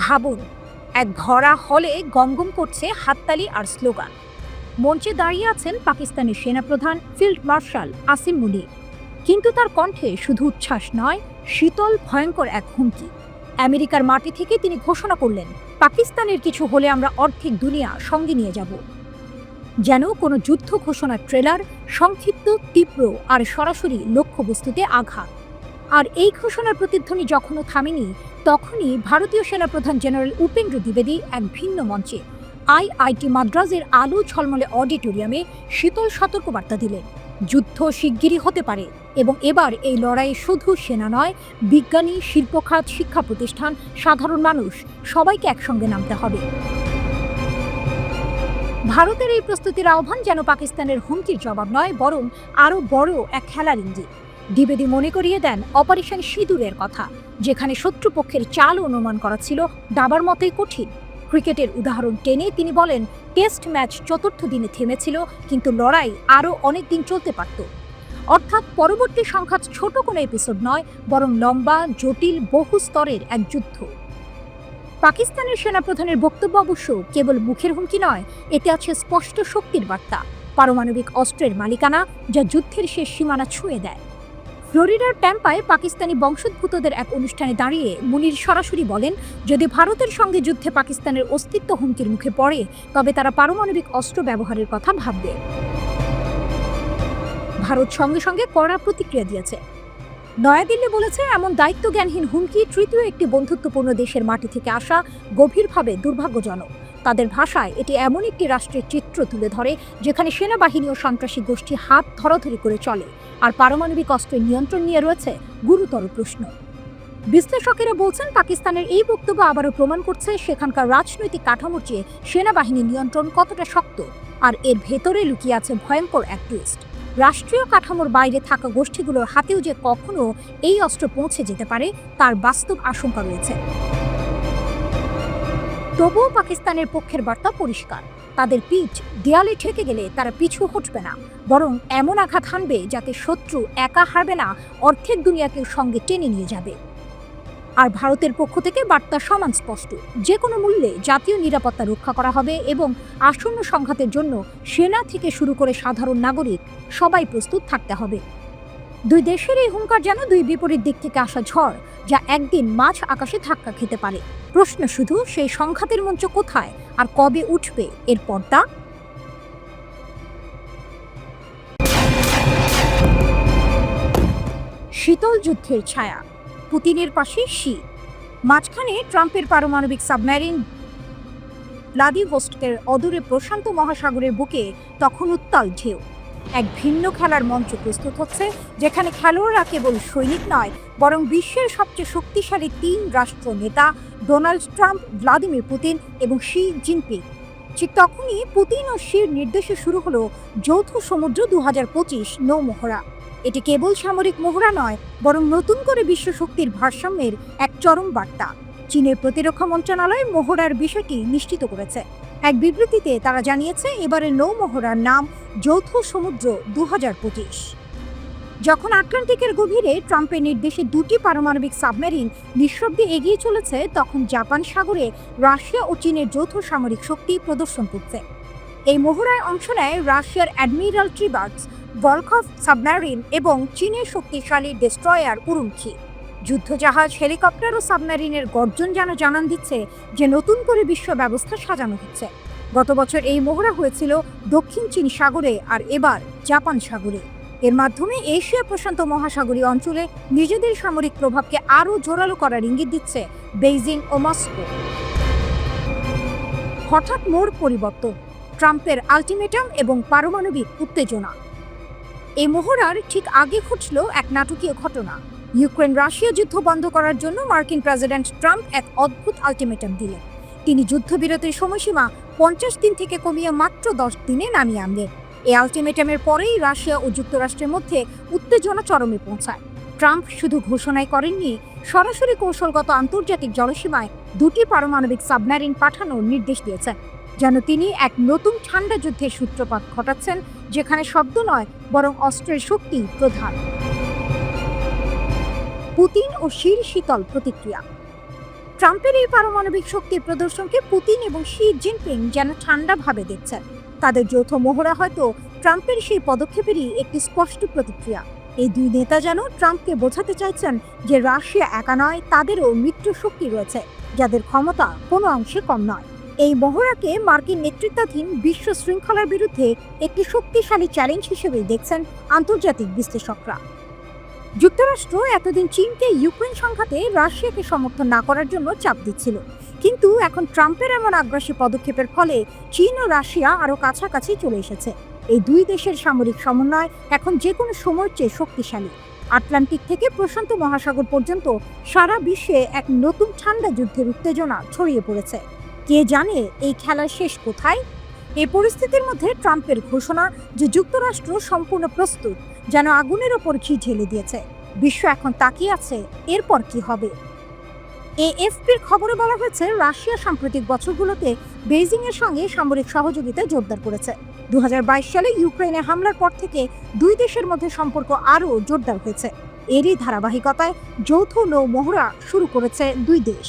ভাবুন, এক ভরা হলে গমগম করছে হাততালি আর স্লোগান। মঞ্চে দাঁড়িয়ে আছেন পাকিস্তানের সেনাপ্রধান ফিল্ড মার্শাল আসিম মুনির, কিন্তু তার কণ্ঠে শুধু উচ্ছ্বাস নয়, শীতল ভয়ঙ্কর এক হুমকি। আমেরিকার মাটি থেকে তিনি ঘোষণা করলেন, পাকিস্তানের কিছু হলে আমরা অর্ধেক দুনিয়া সঙ্গে নিয়ে যাব। যেন কোনো যুদ্ধ ঘোষণার ট্রেলার, সংক্ষিপ্ত, তীব্র আর সরাসরি লক্ষ্যবস্তুতে আঘাত। আর এই ঘোষণার প্রতিধ্বনি যখনও থামেনি, তখনই ভারতীয় সেনাপ্রধান জেনারেল উপেন্দ্র দ্বিবেদী এক ভিন্ন মঞ্চে আইআইটি মাদ্রাজের আলো ঝলমলে অডিটোরিয়ামে শীতল সতর্কবার্তা দিলেন। যুদ্ধ শিগগিরই হতে পারে এবং এবার এই লড়াইয়ে শুধু সেনা নয়, বিজ্ঞানী, শিল্পখাত, শিক্ষা প্রতিষ্ঠান, সাধারণ মানুষ সবাইকে একসঙ্গে নামতে হবে। ভারতের এই প্রস্তুতির আহ্বান যেন পাকিস্তানের হুমকির জবাব নয়, বরং আরও বড় এক খেলার ইঙ্গিত। দ্বিবেদী মনে করিয়ে দেন অপারেশন সিঁদুরের কথা, যেখানে শত্রুপক্ষের চাল অনুমান করা ছিল দাবার মতোই কঠিন। ক্রিকেটের উদাহরণ টেনে তিনি বলেন, টেস্ট ম্যাচ চতুর্থ দিনে থেমেছিল, কিন্তু লড়াই আরও অনেক দিন চলতে পারত। অর্থাৎ পরবর্তী সংখ্যা ছোট কোনো এপিসোড নয়, বরং লম্বা, জটিল, বহু স্তরের এক যুদ্ধ। পাকিস্তানের সেনাপ্রধানের বক্তব্য অবশ্য কেবল মুখের হুমকি নয়, এতে আছে স্পষ্ট শক্তির বার্তা, পারমাণবিক অস্ত্রের মালিকানা, যা যুদ্ধের শেষ সীমানা ছুঁয়ে দেয়। ফ্লোরিডার ট্যাম্পায় পাকিস্তানি বংশোদ্ভূতদের এক অনুষ্ঠানে দাঁড়িয়ে মুনির সরাসরি বলেন, যদি ভারতের সঙ্গে যুদ্ধে পাকিস্তানের অস্তিত্ব হুমকির মুখে পড়ে, তবে তারা পারমাণবিক অস্ত্র ব্যবহারের কথা ভাববে। ভারত সঙ্গে সঙ্গে কড়া প্রতিক্রিয়া দিয়েছে। নয়াদিল্লি বলেছে, এমন দায়িত্বজ্ঞানহীন হুমকি তৃতীয় একটি বন্ধুত্বপূর্ণ দেশের মাটি থেকে আসা গভীরভাবে দুর্ভাগ্যজনক। তাদের ভাষায় এটি এমন একটি রাষ্ট্রের চিত্র তুলে ধরে, যেখানে সেনাবাহিনী ও সন্ত্রাসী গোষ্ঠী হাত ধরাধরি করে চলে, আর পারমাণবিক অস্ত্রের নিয়ন্ত্রণ নিয়ে রয়েছে গুরুতর প্রশ্ন। বিশ্লেষকেরা বলছেন, পাকিস্তানের এই বক্তব্য আবারও প্রমাণ করছে সেখানকার রাজনৈতিক কাঠামোর চেয়ে সেনাবাহিনীর নিয়ন্ত্রণ কতটা শক্ত, আর এর ভেতরে লুকিয়ে আছে ভয়ঙ্কর এক টুইস্ট। রাষ্ট্রীয় কাঠামোর বাইরে থাকা গোষ্ঠীগুলোর হাতেও যে কখনো এই অস্ত্র পৌঁছে যেতে পারে, তার বাস্তব আশঙ্কা রয়েছে। তবুও পাকিস্তানের পক্ষের বার্তা পরিষ্কার, তাদের পিঠ দেয়ালে ঠেকে গেলে তারা পিছু হটবে না, বরং এমন আঘাত হানবে যাতে শত্রু একা হারবে না, অর্ধেক দুনিয়াকে সঙ্গে টেনে নিয়ে যাবে। আর ভারতের পক্ষ থেকে বার্তা সমান স্পষ্ট, যে কোনো মূল্যে জাতীয় নিরাপত্তা রক্ষা করা হবে এবং আসন্ন সংঘাতের জন্য সেনা থেকে শুরু করে সাধারণ নাগরিক সবাই প্রস্তুত থাকতে হবে। দুই দেশের এই হুঙ্কার যেন দুই বিপরীত দিক থেকে আসা ঝড়, যা একদিন মাঝ আকাশে ধাক্কা খেতে পারে। প্রশ্ন শুধু, সেই সংঘাতের মঞ্চ কোথায় আর কবে উঠবে এর পর্দা? শীতল যুদ্ধের ছায়া, পুতিনের পাশে শীত। মাঝখানে ট্রাম্পের পারমাণবিক সাবমেরিন ভ্লাদিভস্টকের অদূরে প্রশান্ত মহাসাগরের বুকে তখন উত্তাল ঢেউ। এক ভিন্ন খেলার মঞ্চ প্রস্তুত হচ্ছে, যেখানে খেলোয়াড়রা কেবল সৈনিক নয়, বরং বিশ্বের সবচেয়ে শক্তিশালী তিন রাষ্ট্র নেতা, ডোনাল্ড ট্রাম্প, ভ্লাদিমির পুতিন এবং শি জিনপিং। ঠিক তখনই পুতিন ও শির নির্দেশে শুরু হলো যৌথ সমুদ্র 2025 নৌ মহড়া। এটি কেবল সামরিক মহড়া নয়, বরং নতুন করে বিশ্ব শক্তির ভারসাম্যের এক চরম বার্তা। চীনের প্রতিরক্ষা মন্ত্রণালয় মহড়ার বিষয়টি নিশ্চিত করেছে। এক বিবৃতিতে তারা জানিয়েছে, এবারের নৌ মহড়ার নাম যৌথ সমুদ্র 2025। যখন আটলান্টিকের গভীরে ট্রাম্পের নির্দেশে দুটি পারমাণবিক সাবমেরিন নিঃশব্দে এগিয়ে চলেছে, তখন জাপান সাগরে রাশিয়া ও চীনের যৌথ সামরিক শক্তি প্রদর্শন করছে। এই মহড়ায় অংশ নেয় রাশিয়ার অ্যাডমিরাল্টি বার্গস ভলকভ সাবমেরিন এবং চীনের শক্তিশালী ডেস্ট্রয়ার উরুমকি। যুদ্ধজাহাজ, হেলিকপ্টার ও সাবমেরিনের গর্জন যেন জানান দিচ্ছে যে নতুন করে বিশ্ব ব্যবস্থা সাজানো হচ্ছে। গত বছর এই মহড়া হয়েছিল দক্ষিণ চীন সাগরে, আর এবার জাপান সাগরে। এর মাধ্যমে এশিয়া প্রশান্ত মহাসাগরীয় অঞ্চলে নিজেদের সামরিক প্রভাবকে আরও জোরালো করার ইঙ্গিত দিচ্ছে বেইজিং ও মস্কো। হঠাৎ মোড় পরিবর্তন, ট্রাম্পের আলটিমেটাম এবং পারমাণবিক উত্তেজনা। এই মহড়ার ঠিক আগে ঘটল এক নাটকীয় ঘটনা। ইউক্রেন রাশিয়া যুদ্ধ বন্ধ করার জন্য মার্কিন প্রেসিডেন্ট ট্রাম্প এক অদ্ভুত আলটিমেটাম দিলেন। তিনি যুদ্ধবিরতির সময়সীমা 50 দিন থেকে কমিয়ে মাত্র 10 দিনে নামিয়ে আনলেন। এই আলটিমেটামের পরেই রাশিয়া ও যুক্তরাষ্ট্রের মধ্যে উত্তেজনা চরমে পৌঁছায়। ট্রাম্প শুধু ঘোষণাই করেননি, সরাসরি কৌশলগত আন্তর্জাতিক জলসীমায় দুটি পারমাণবিক সাবমেরিন পাঠানোর নির্দেশ দিয়েছেন, যেন তিনি এক নতুন ঠান্ডা যুদ্ধের সূত্রপাত ঘটাচ্ছেন, যেখানে শব্দ নয়, বরং অস্ত্রের শক্তি প্রধান। পুতিন ও শির শীতল প্রতিক্রিয়া। ট্রাম্পের এই পারমাণবিক শক্তির প্রদর্শনকে পুতিন এবং শি জিনপিং যেন ঠান্ডাভাবে দেখছেন। তাদের যৌথ মহড়া হয়তো ট্রাম্পের সেই পদক্ষেপেরই একটি স্পষ্ট প্রতিক্রিয়া। এই দুই নেতা যেন ট্রাম্পকে বোঝাতে চাইছেন যে রাশিয়া একা নয়, তাদেরও মিত্র শক্তি রয়েছে যাদের ক্ষমতা কোনো অংশে কম নয়। এই মহড়াকে মার্কিন নেতৃত্বাধীন বিশ্ব শৃঙ্খলার বিরুদ্ধে একটি শক্তিশালী চ্যালেঞ্জ হিসেবেই দেখছেন আন্তর্জাতিক বিশ্লেষকরা। যুক্তরাষ্ট্র এতদিন চীনকে ইউক্রেন সংঘাতে রাশিয়াকে সমর্থন না করার জন্য চাপ দিচ্ছিল, কিন্তু এখন ট্রাম্পের এমন আগ্রাসী পদক্ষেপের ফলে চীন ও রাশিয়া আরও কাছাকাছি চলে এসেছে। এই দুই দেশের সামরিক সমন্বয় এখন যে কোনো সময়ের চেয়ে শক্তিশালী। আটলান্টিক থেকে প্রশান্ত মহাসাগর পর্যন্ত সারা বিশ্বে এক নতুন ঠান্ডা যুদ্ধের উত্তেজনা ছড়িয়ে পড়েছে। কে জানে এই খেলার শেষ কোথায়? এই পরিস্থিতির মধ্যে ট্রাম্পের ঘোষণা যে যুক্তরাষ্ট্র সম্পূর্ণ প্রস্তুত যেন আগুনের ওপর ঘি ঢেলে দিয়েছে। বিশ্ব এখন তাকিয়ে আছে এরপর কি হবে। এএফপির খবরে বলা হয়েছে, রাশিয়া সাম্প্রতিক বছরগুলোতে বেইজিং এর সঙ্গে সামরিক সহযোগিতা জোরদার করেছে। 2022 সালে ইউক্রেনে হামলার পর থেকে দুই দেশের মধ্যে সম্পর্ক আরও জোরদার হয়েছে। এরই ধারাবাহিকতায় যৌথ নৌ মহড়া শুরু করেছে দুই দেশ।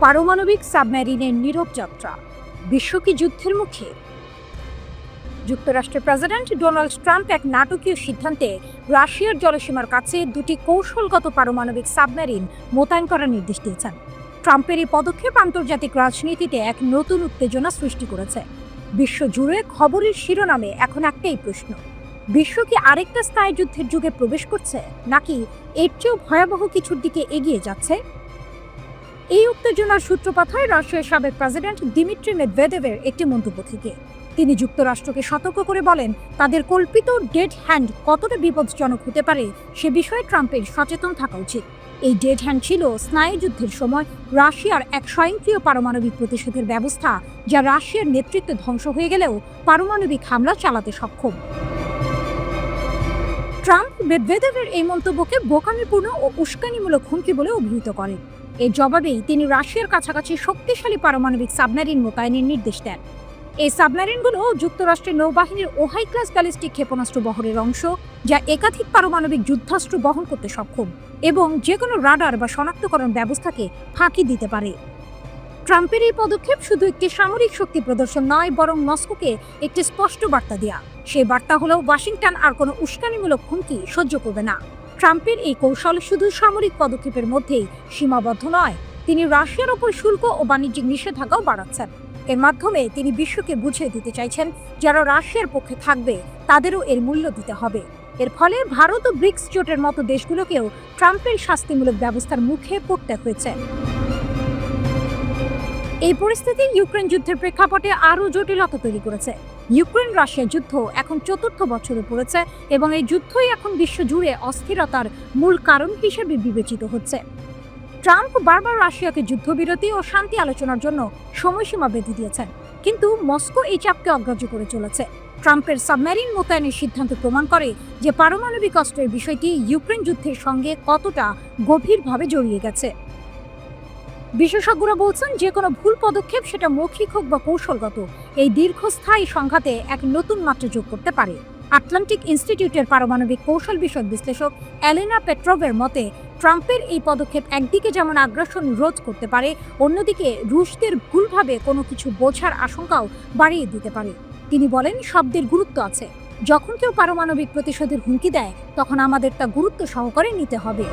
পারমাণবিক সাবমেরিনের নীরব যাত্রা, বিশ্ব কি যুদ্ধের মুখে? যুক্তরাষ্ট্রের প্রেসিডেন্ট ডোনাল্ড ট্রাম্প এক নাটকীয় সিদ্ধান্তে রাশিয়ার জলসীমার কাছে দুটি কৌশলগত পারমাণবিক সাবমেরিন মোতায়েন করার নির্দেশ দিয়েছেন। ট্রাম্পের এই পদক্ষেপ আন্তর্জাতিক রাজনীতিতে এক নতুন উত্তেজনা সৃষ্টি করেছে। বিশ্বজুড়ে খবরের শিরোনামে এখন একটাই প্রশ্ন, বিশ্ব কি আরেকটা স্থায়ী যুদ্ধের যুগে প্রবেশ করছে, নাকি এর চেয়েও ভয়াবহ কিছুর দিকে এগিয়ে যাচ্ছে? এই উত্তেজনার সূত্রপাত হয় রাশিয়ার সাবেক প্রেসিডেন্ট দিমিত্রি মেদভেদেভের একটি মন্তব্য থেকে। তিনি যুক্তরাষ্ট্রকে সতর্ক করে বলেন, তাদের কল্পিত ডেড হ্যান্ড কতটা বিপজ্জনক হতে পারে সে বিষয়ে ট্রাম্পের সচেতন থাকা উচিত। এই ডেড হ্যান্ড ছিল স্নায়ুযুদ্ধের সময় রাশিয়ার এক স্বয়ংক্রিয় পারমাণবিক প্রতিশোধের ব্যবস্থা, যা রাশিয়ার নেতৃত্বে ধ্বংস হয়ে গেলেও পারমাণবিক হামলা চালাতে সক্ষম। ট্রাম্প মেদভেদেভের এই মন্তব্যকে বোকামিপূর্ণ ও উস্কানিমূলক হুমকি বলে অভিহিত করেন। এর জবাবেই তিনি রাশিয়ার কাছাকাছি শক্তিশালী পারমাণবিক সাবমেরিন মোতায়েনের নির্দেশ দেন। এই সাবমেরিনগুলো যুক্তরাষ্ট্রের নৌবাহিনীর ওহাই ক্লাস ব্যালিস্টিক ক্ষেপণাস্ত্র বহরের অংশ, যা একাধিক পারমাণবিক যুদ্ধাস্ত্র বহন করতে সক্ষম এবং যে কোনো রাডার বা শনাক্তকরণ ব্যবস্থাকে ফাঁকি দিতে পারে। ট্রাম্পের এই পদক্ষেপ শুধু একটি সামরিক শক্তি প্রদর্শন নয়, বরং মস্কোকে একটি স্পষ্ট বার্তা দেয়া। সেই বার্তা হলো ওয়াশিংটন আর কোনো উস্কানিমূলক হুমকি সহ্য করবে না। ট্রাম্পের এই কৌশল শুধু সামরিক পদক্ষেপের মধ্যেই সীমাবদ্ধ নয়, তিনি রাশিয়ার ওপর শুল্ক ও বাণিজ্যিক নিষেধাজ্ঞাও বাড়াচ্ছেন। এর মাধ্যমে তিনি বিশ্বকে বুঝিয়ে দিতে চাইছেন, যারা রাশিয়ার পক্ষে থাকবে তাদেরও এর মূল্য দিতে হবে। এর ফলে ভারত ও ব্রিক্স জোটের মতো দেশগুলোকেও ট্রাম্পের শাস্তিমূলক ব্যবস্থার মুখে পড়তে হয়েছে। এই পরিস্থিতি ইউক্রেন যুদ্ধের প্রেক্ষাপটে আরও জটিলতা তৈরি করেছে। ইউক্রেন রাশিয়া যুদ্ধ এখন চতুর্থ বছরে পড়েছে এবং এই যুদ্ধই এখন বিশ্বজুড়ে অস্থিরতার মূল কারণ হিসেবে বিবেচিত হচ্ছে। ট্রাম্প বারবার রাশিয়াকে যুদ্ধবিরতি ও শান্তি আলোচনার জন্য সময়সীমা বেঁধে দিয়েছেন, কিন্তু মস্কো এই চাপকে অগ্রাহ্য করে চলেছে। ট্রাম্পের সাবমেরিন মোতায়েনের সিদ্ধান্ত প্রমাণ করে যে পারমাণবিক অস্ত্রের বিষয়টি ইউক্রেন যুদ্ধের সঙ্গে কতটা গভীরভাবে জড়িয়ে গেছে। বিশেষজ্ঞরা বলছেন, যে কোনো ভুল পদক্ষেপ, সেটা মৌখিক হোক বা কৌশলগত, এই দীর্ঘস্থায়ী সংঘাতে এক নতুন মাত্রা যোগ করতে পারে। আটলান্টিক ইনস্টিটিউটের পারমাণবিক কৌশল বিষয়ক বিশ্লেষক এলেনা পেট্রোভের মতে, ট্রাম্পের এই পদক্ষেপ একদিকে যেমন আগ্রাসন রোধ করতে পারে, অন্যদিকে রুশদের ভুলভাবে কোনো কিছু বোঝার আশঙ্কাও বাড়িয়ে দিতে পারে। তিনি বলেন, শব্দের গুরুত্ব আছে। যখন কেউ পারমাণবিক প্রতিশোধের হুমকি দেয়, তখন আমাদের তা গুরুত্ব সহকারে নিতে হবে।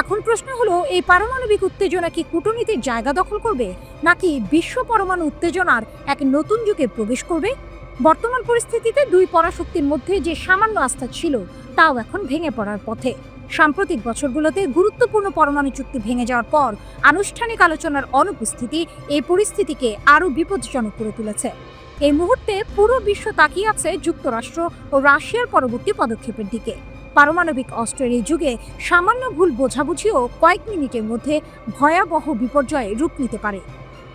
এখন প্রশ্ন হলো, এই পারমাণবিক উত্তেজনা কি কূটনীতির জায়গা দখল করবে, নাকি বিশ্ব পরমাণু উত্তেজনার এক নতুন যুগে প্রবেশ করবে? বর্তমান পরিস্থিতিতে দুই পরাশক্তির মধ্যে যে সামান্য আস্থা ছিল, তাও এখন ভেঙে পড়ার পথে। সাম্প্রতিক বছরগুলোতে গুরুত্বপূর্ণ পরমাণু চুক্তি ভেঙে যাওয়ার পর আনুষ্ঠানিক আলোচনার অনুপস্থিতি এই পরিস্থিতিকে আরও বিপজ্জনক করে তুলেছে। এই মুহূর্তে পুরো বিশ্ব তাকিয়ে আছে যুক্তরাষ্ট্র ও রাশিয়ার পরবর্তী পদক্ষেপের দিকে। পারমাণবিক অস্ত্রের এই যুগে সামান্য ভুল বোঝাবুঝিও কয়েক মিনিটের মধ্যে ভয়াবহ বিপর্যয়ে রূপ নিতে পারে।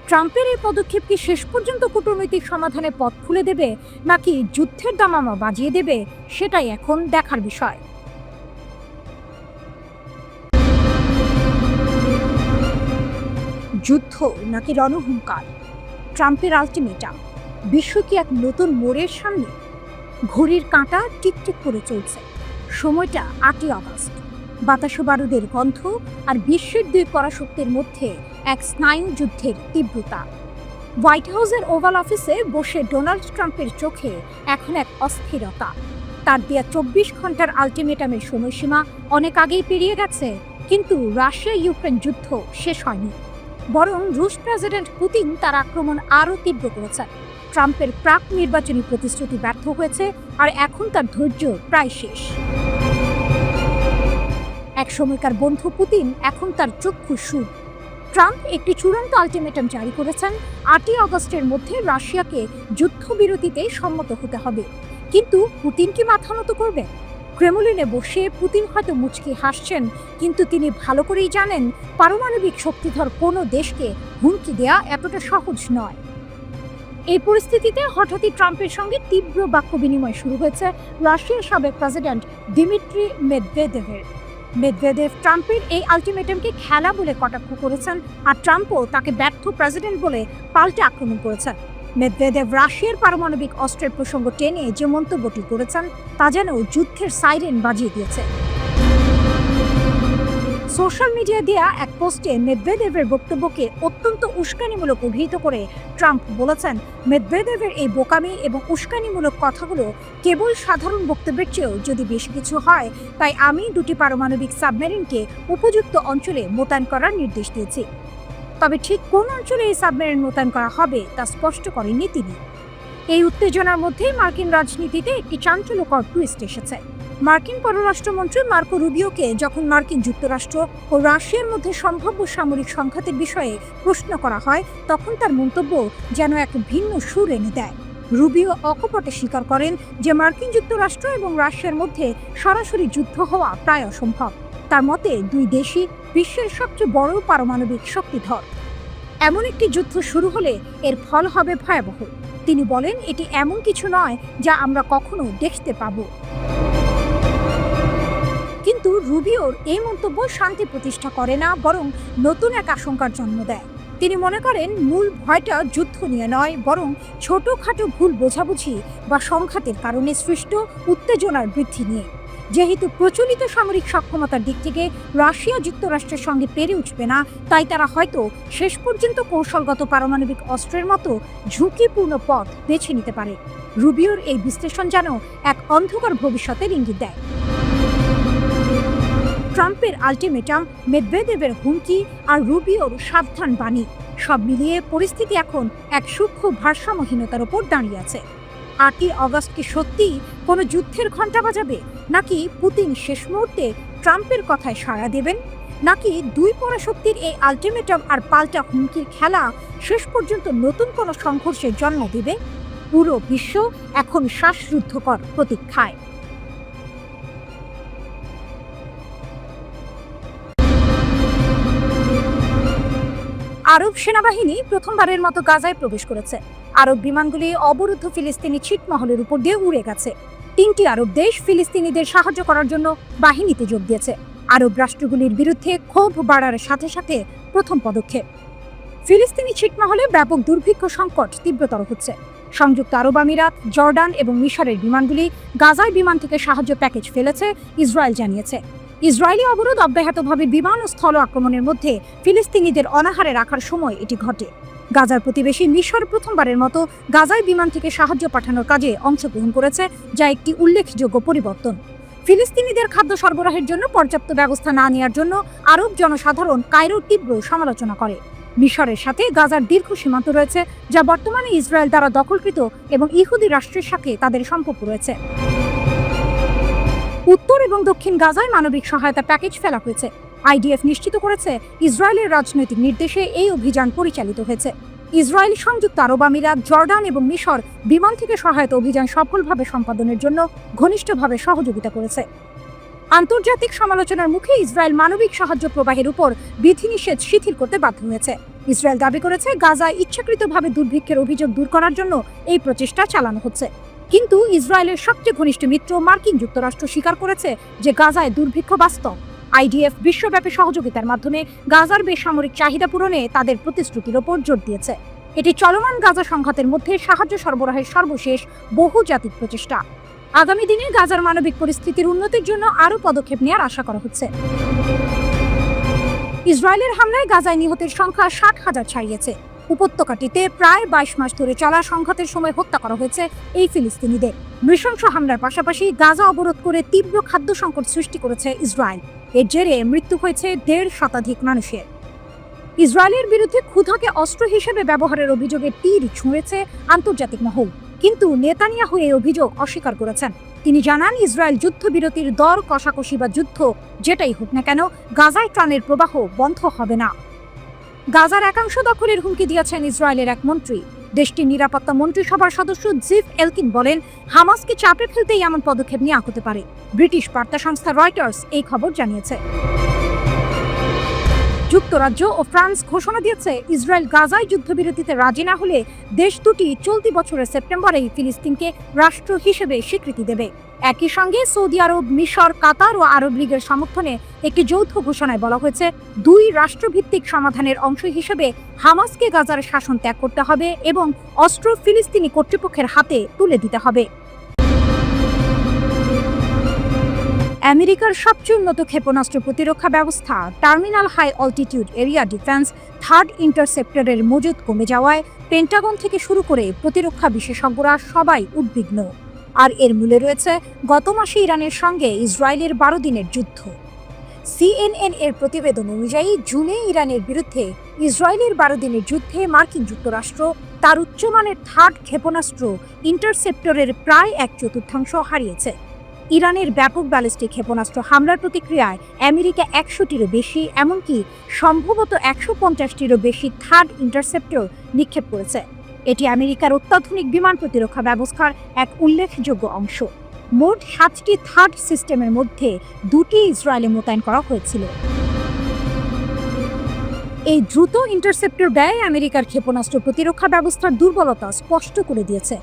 ট্রাম্পের এই পদক্ষেপ কি শেষ পর্যন্ত কূটনৈতিক সমাধানের পথ খুলে দেবে, নাকি যুদ্ধের দামামা বাজিয়ে দেবে, সেটাই এখন দেখার বিষয়। যুদ্ধ নাকি রণহুঙ্কার? ট্রাম্পের আলটিমেটাম, বিশ্ব কি এক নতুন মোড়ের সামনে? ঘড়ির কাঁটা টিকটিক করে চলছে। সময়টা 8ই আগস্ট। বাতাসে বারুদের গন্ধ আর বিশ্বের দুই পরাশক্তির মধ্যে এক স্নায়ু যুদ্ধের তীব্রতা। হোয়াইট হাউসের ওভাল অফিসে বসে ডোনাল্ড ট্রাম্পের চোখে এখন এক অস্থিরতা। তার দেয়া 24 ঘন্টার আলটিমেটামের সময়সীমা অনেক আগেই পেরিয়ে গেছে, কিন্তু রাশিয়া ইউক্রেন যুদ্ধ শেষ হয়নি। বরং রুশ প্রেসিডেন্ট পুতিন তার আক্রমণ আরও তীব্র করেছেন। ট্রাম্পের প্রাক নির্বাচনী প্রতিশ্রুতি ব্যর্থ হয়েছে, আর এখন তার ধৈর্য প্রায় শেষ। এক সময়কার বন্ধু পুতিন এখন তার চক্ষু সুদ। ট্রাম্প একটি চূড়ান্ত আলটিমেটাম জারি করেছেন, 8ই আগস্টের মধ্যে রাশিয়াকে যুদ্ধবিরতিতে সম্মত হতে হবে। কিন্তু পুতিন কি মাথা নত করবে? ক্রেমলিনে বসে পুতিন হয়তো মুচকি হাসছেন, কিন্তু তিনি ভালো করেই জানেন পারমাণবিক শক্তিধর কোনো দেশকে হুমকি দেয়া এতটা সহজ নয়। এই পরিস্থিতিতে হঠাৎই ট্রাম্পের সঙ্গে তীব্র বাক্য বিনিময় শুরু হয়েছে রাশিয়ার সাবেক প্রেসিডেন্ট দিমিত্রি মেদভেদেভের। মেদভেদেভ ট্রাম্পের এই আলটিমেটামকে খেলা বলে কটাক্ষ করেছেন, আর ট্রাম্পও তাকে ব্যর্থ প্রেসিডেন্ট বলে পাল্টে আক্রমণ করেছেন। মেদভেদেভ রাশিয়ার পারমাণবিক অস্ত্রের প্রসঙ্গ টেনে যে মন্তব্যটি করেছেন তা যেন যুদ্ধের সাইরেন বাজিয়ে দিয়েছে। সোশ্যাল মিডিয়া দেয়া এক পোস্টে মেদভেদেভের বক্তব্যকে অত্যন্ত উস্কানিমূলক অভিহিত করে ট্রাম্প বলেছেন, মেদভেদেভের এই বোকামি এবং উস্কানিমূলক কথাগুলো কেবল সাধারণ বক্তব্যের চেয়েও যদি বেশি কিছু হয়, তাই আমি 2টি পারমাণবিক সাবমেরিনকে উপযুক্ত অঞ্চলে মোতায়েন করার নির্দেশ দিয়েছি। তবে ঠিক কোন অঞ্চলে এই সাবমেরিন মোতায়েন করা হবে তা স্পষ্ট করেননি তিনি। এই উত্তেজনার মধ্যেই মার্কিন রাজনীতিতে একটি চাঞ্চল্যকর টুইস্ট এসেছে। মার্কিন পররাষ্ট্রমন্ত্রী মার্কো রুবিওকে যখন মার্কিন যুক্তরাষ্ট্র ও রাশিয়ার মধ্যে সম্ভাব্য সামরিক সংঘাতের বিষয়ে প্রশ্ন করা হয়, তখন তার মন্তব্য যেন এক ভিন্ন সুর এনে দেয়। রুবিও অকপটে স্বীকার করেন যে মার্কিন যুক্তরাষ্ট্র এবং রাশিয়ার মধ্যে সরাসরি যুদ্ধ হওয়া প্রায় অসম্ভব। তার মতে দুই দেশই বিশ্বের সবচেয়ে বড় পারমাণবিক শক্তিধর। এমন একটি যুদ্ধ শুরু হলে এর ফল হবে ভয়াবহ। তিনি বলেন, এটি এমন কিছু নয় যা আমরা কখনো দেখতে পাব। কিন্তু রুবিওর এই মন্তব্য শান্তি প্রতিষ্ঠা করে না, বরং নতুন এক আশঙ্কার জন্ম দেয়। তিনি মনে করেন মূল ভয়টা যুদ্ধ নিয়ে নয়, বরং ছোটখাটো ভুল বোঝাবুঝি বা সংঘাতের কারণে সৃষ্ট উত্তেজনার বৃদ্ধি নিয়ে। যেহেতু প্রচলিত সামরিক সক্ষমতার দিক থেকে রাশিয়া যুক্তরাষ্ট্রের সঙ্গে পেরে উঠবে না, তাই তারা হয়তো শেষ পর্যন্ত কৌশলগত পারমাণবিক অস্ত্রের মতো ঝুঁকিপূর্ণ পথ বেছে নিতে পারে। রুবিওর এই বিশ্লেষণ যেন এক অন্ধকার ভবিষ্যতের ইঙ্গিত দেয়। ট্রাম্পের আলটিমেটাম, মেদভেদেভের হুমকি আর রুবিওর সাবধান বাণী, সব মিলিয়ে পরিস্থিতি এখন এক সূক্ষ্ম ভারসাম্যহীনতার ওপর দাঁড়িয়ে আছে। 8ই আগস্ট কি সত্যিই কোনো যুদ্ধের ঘণ্টা বাজাবে, নাকি পুতিন শেষ মুহূর্তে ট্রাম্পের কথায় সাড়া দেবেন, নাকি দুই পরাশক্তির এই আলটিমেটাম আর পাল্টা হুমকির খেলা শেষ পর্যন্ত নতুন কোনো সংঘর্ষের জন্ম দেবে? পুরো বিশ্ব এখন শ্বাসরুদ্ধকর প্রতীক্ষায়। আরব সেনাবাহিনী প্রথমবারের মতো গাজায় প্রবেশ করেছে। আরব বিমানগুলি অবরুদ্ধ ফিলিস্তিনি ছিটমহলের উপর দিয়ে উড়ে গেছে। 3টি আরব দেশ ফিলিস্তিনিদের সাহায্য করার জন্য বাহিনীতে যোগ দিয়েছে। আরব রাষ্ট্রগুলির বিরুদ্ধে ক্ষোভ বাড়ার সাথে সাথে প্রথম পদক্ষেপ। ফিলিস্তিনি ছিটমহলে ব্যাপক দুর্ভিক্ষ সংকট তীব্রতর হচ্ছে। সংযুক্ত আরব আমিরাত, জর্ডান এবং মিশরের বিমানগুলি গাজায় বিমান থেকে সাহায্য প্যাকেজ ফেলেছে, ইসরায়েল জানিয়েছে। ইসরায়েলি অবরোধ অব্যাহতভাবে বিমান ও স্থল আক্রমণের মধ্যে ফিলিস্তিনিদের অনাহারে রাখার সময় এটি ঘটে। গাজার প্রতিবেশী মিশর প্রথমবারের মতো গাজায় বিমান থেকে সাহায্য পাঠানোর কাজে অংশগ্রহণ করেছে, যা একটি উল্লেখযোগ্য পরিবর্তন। ফিলিস্তিনিদের খাদ্য সরবরাহের জন্য পর্যাপ্ত ব্যবস্থা না নেওয়ার জন্য আরব জনসাধারণ কায়রোর তীব্র সমালোচনা করে। মিশরের সাথে গাজার দীর্ঘ সীমান্ত রয়েছে, যা বর্তমানে ইসরায়েল দ্বারা দখলকৃত এবং ইহুদি রাষ্ট্রের সাথে তাদের সম্পর্ক রয়েছে। উত্তর এবং দক্ষিণ গাজায় মানবিক সহায়তা প্যাকেজ ফেলা হয়েছে। আইডিএফ নিশ্চিত করেছে ইসরায়েলের রাজনৈতিক নির্দেশে এই অভিযান পরিচালিত হয়েছে। ইসরায়েল, সংযুক্ত আরব আমিরাত, জর্ডান এবং মিশর বিমান থেকে সহায়তা অভিযান সফলভাবে সম্পাদনের জন্য ঘনিষ্ঠভাবে সহযোগিতা করেছে। আন্তর্জাতিক সমালোচনার মুখে ইসরায়েল মানবিক সাহায্য প্রবাহের উপর বিধিনিষেধ শিথিল করতে বাধ্য হয়েছে। ইসরায়েল দাবি করেছে গাজায় ইচ্ছাকৃতভাবে দুর্ভিক্ষের অভিযোগ দূর করার জন্য এই প্রচেষ্টা চালানো হচ্ছে। কিন্তু ইসরায়েলের সবচেয়ে ঘনিষ্ঠ মিত্র মার্কিন যুক্তরাষ্ট্র স্বীকার করেছে যে গাজায় দুর্ভিক্ষ বাস্তব। আইডিএফ বিশ্বব্যাপী সহযোগিতার মাধ্যমে গাজার বেসামরিক চাহিদা পূরণে তাদের প্রতিশ্রুতির ওপর জোর দিয়েছে। এটি চলমান গাজা সংঘাতের মধ্যে সাহায্য সরবরাহের সর্বশেষ বহুজাতিক প্রচেষ্টা। আগামী দিনে গাজার মানবিক পরিস্থিতির উন্নতির জন্য আরও পদক্ষেপ নেওয়ার আশা করা হচ্ছে। ইসরায়েলের হামলায় গাজায় নিহতের সংখ্যা 60,000 ছাড়িয়েছে। উপত্যকাটিতে প্রায় 22 মাস ধরে চলা সংঘাতের সময় হত্যা করা হয়েছে এই ফিলিস্তিনিদের। নৃশংস হামলার পাশাপাশি গাজা অবরোধ করে তীব্র খাদ্য সংকট সৃষ্টি করেছে ইসরায়েল। এর জেরে মৃত্যু হয়েছে 1.5 শতাধিক মানুষের। ইসরায়েলের বিরুদ্ধে ক্ষুধাকে অস্ত্র হিসেবে ব্যবহারের অভিযোগে তীর ছুঁড়েছে আন্তর্জাতিক মহল, কিন্তু নেতানিয়াহু এই অভিযোগ অস্বীকার করেছেন। তিনি জানান, ইসরায়েল যুদ্ধবিরতির দর কষাকষি বা যুদ্ধ যেটাই হোক না কেন, গাজায় ত্রাণের প্রবাহ বন্ধ হবে না। গাজার একাংশ দখলের হুমকি দিয়েছেন ইসরায়েলের এক মন্ত্রী। দেশটির নিরাপত্তা মন্ত্রিসভার সদস্য জিফ এলকিন বলেন, হামাসকে চাপে ফেলতেই এমন পদক্ষেপ নেওয়া হতে পারে। ব্রিটিশ বার্তা সংস্থা রয়টার্স এই খবর জানিয়েছে। যুক্তরাজ্য ও ফ্রান্স ঘোষণা দিয়েছে, ইসরায়েল গাজায় যুদ্ধবিরতিতে রাজি না হলে দেশ দুটি চলতি বছরের সেপ্টেম্বরেই ফিলিস্তিনকে রাষ্ট্র হিসেবে স্বীকৃতি দেবে। একই সঙ্গে সৌদি আরব, মিশর, কাতার ও আরব লীগের সমর্থনে একটি যৌথ ঘোষণায় বলা হয়েছে, 2 রাষ্ট্রভিত্তিক সমাধানের অংশ হিসেবে হামাসকে গাজার শাসন ত্যাগ করতে হবে এবং অস্ত্র ফিলিস্তিনি কর্তৃপক্ষের হাতে তুলে দিতে হবে। আমেরিকার সবচেয়ে উন্নত ক্ষেপণাস্ত্র প্রতিরক্ষা ব্যবস্থা terminal high altitude area defence third ইন্টারসেপ্টরের মজুদ কমে যাওয়ায় পেন্টাগন থেকে শুরু করে প্রতিরক্ষা বিশেষজ্ঞরা সবাই উদ্বিগ্ন। আর এর মূলে রয়েছে গত মাসে ইরানের সঙ্গে ইসরায়েলের 12 দিনের যুদ্ধ। CNN এর প্রতিবেদন অনুযায়ী জুনে ইরানের বিরুদ্ধে ইসরায়েলের 12 দিনের যুদ্ধে মার্কিন যুক্তরাষ্ট্র তার উচ্চমানের থার্ড ক্ষেপণাস্ত্র ইন্টারসেপ্টরের প্রায় 1/4 হারিয়েছে। ইরানের ব্যাপক ব্যালিস্টিক ক্ষেপণাস্ত্র হামলার প্রতিক্রিয়ায় আমেরিকা 100টিরও বেশি, এমনকি সম্ভবত 150টিরও বেশি থার্ড ইন্টারসেপ্টর নিক্ষেপ করেছে। এটি আমেরিকার অত্যাধুনিক বিমান প্রতিরক্ষা ব্যবস্থার এক উল্লেখযোগ্য অংশ। মোট 7টি থার্ড সিস্টেমের মধ্যে 2টি ইসরায়েলে মোতায়েন করা হয়েছিল। এই দ্রুত ইন্টারসেপ্টর ব্যয় আমেরিকার ক্ষেপণাস্ত্র প্রতিরক্ষা ব্যবস্থার দুর্বলতা স্পষ্ট করে দিয়েছে।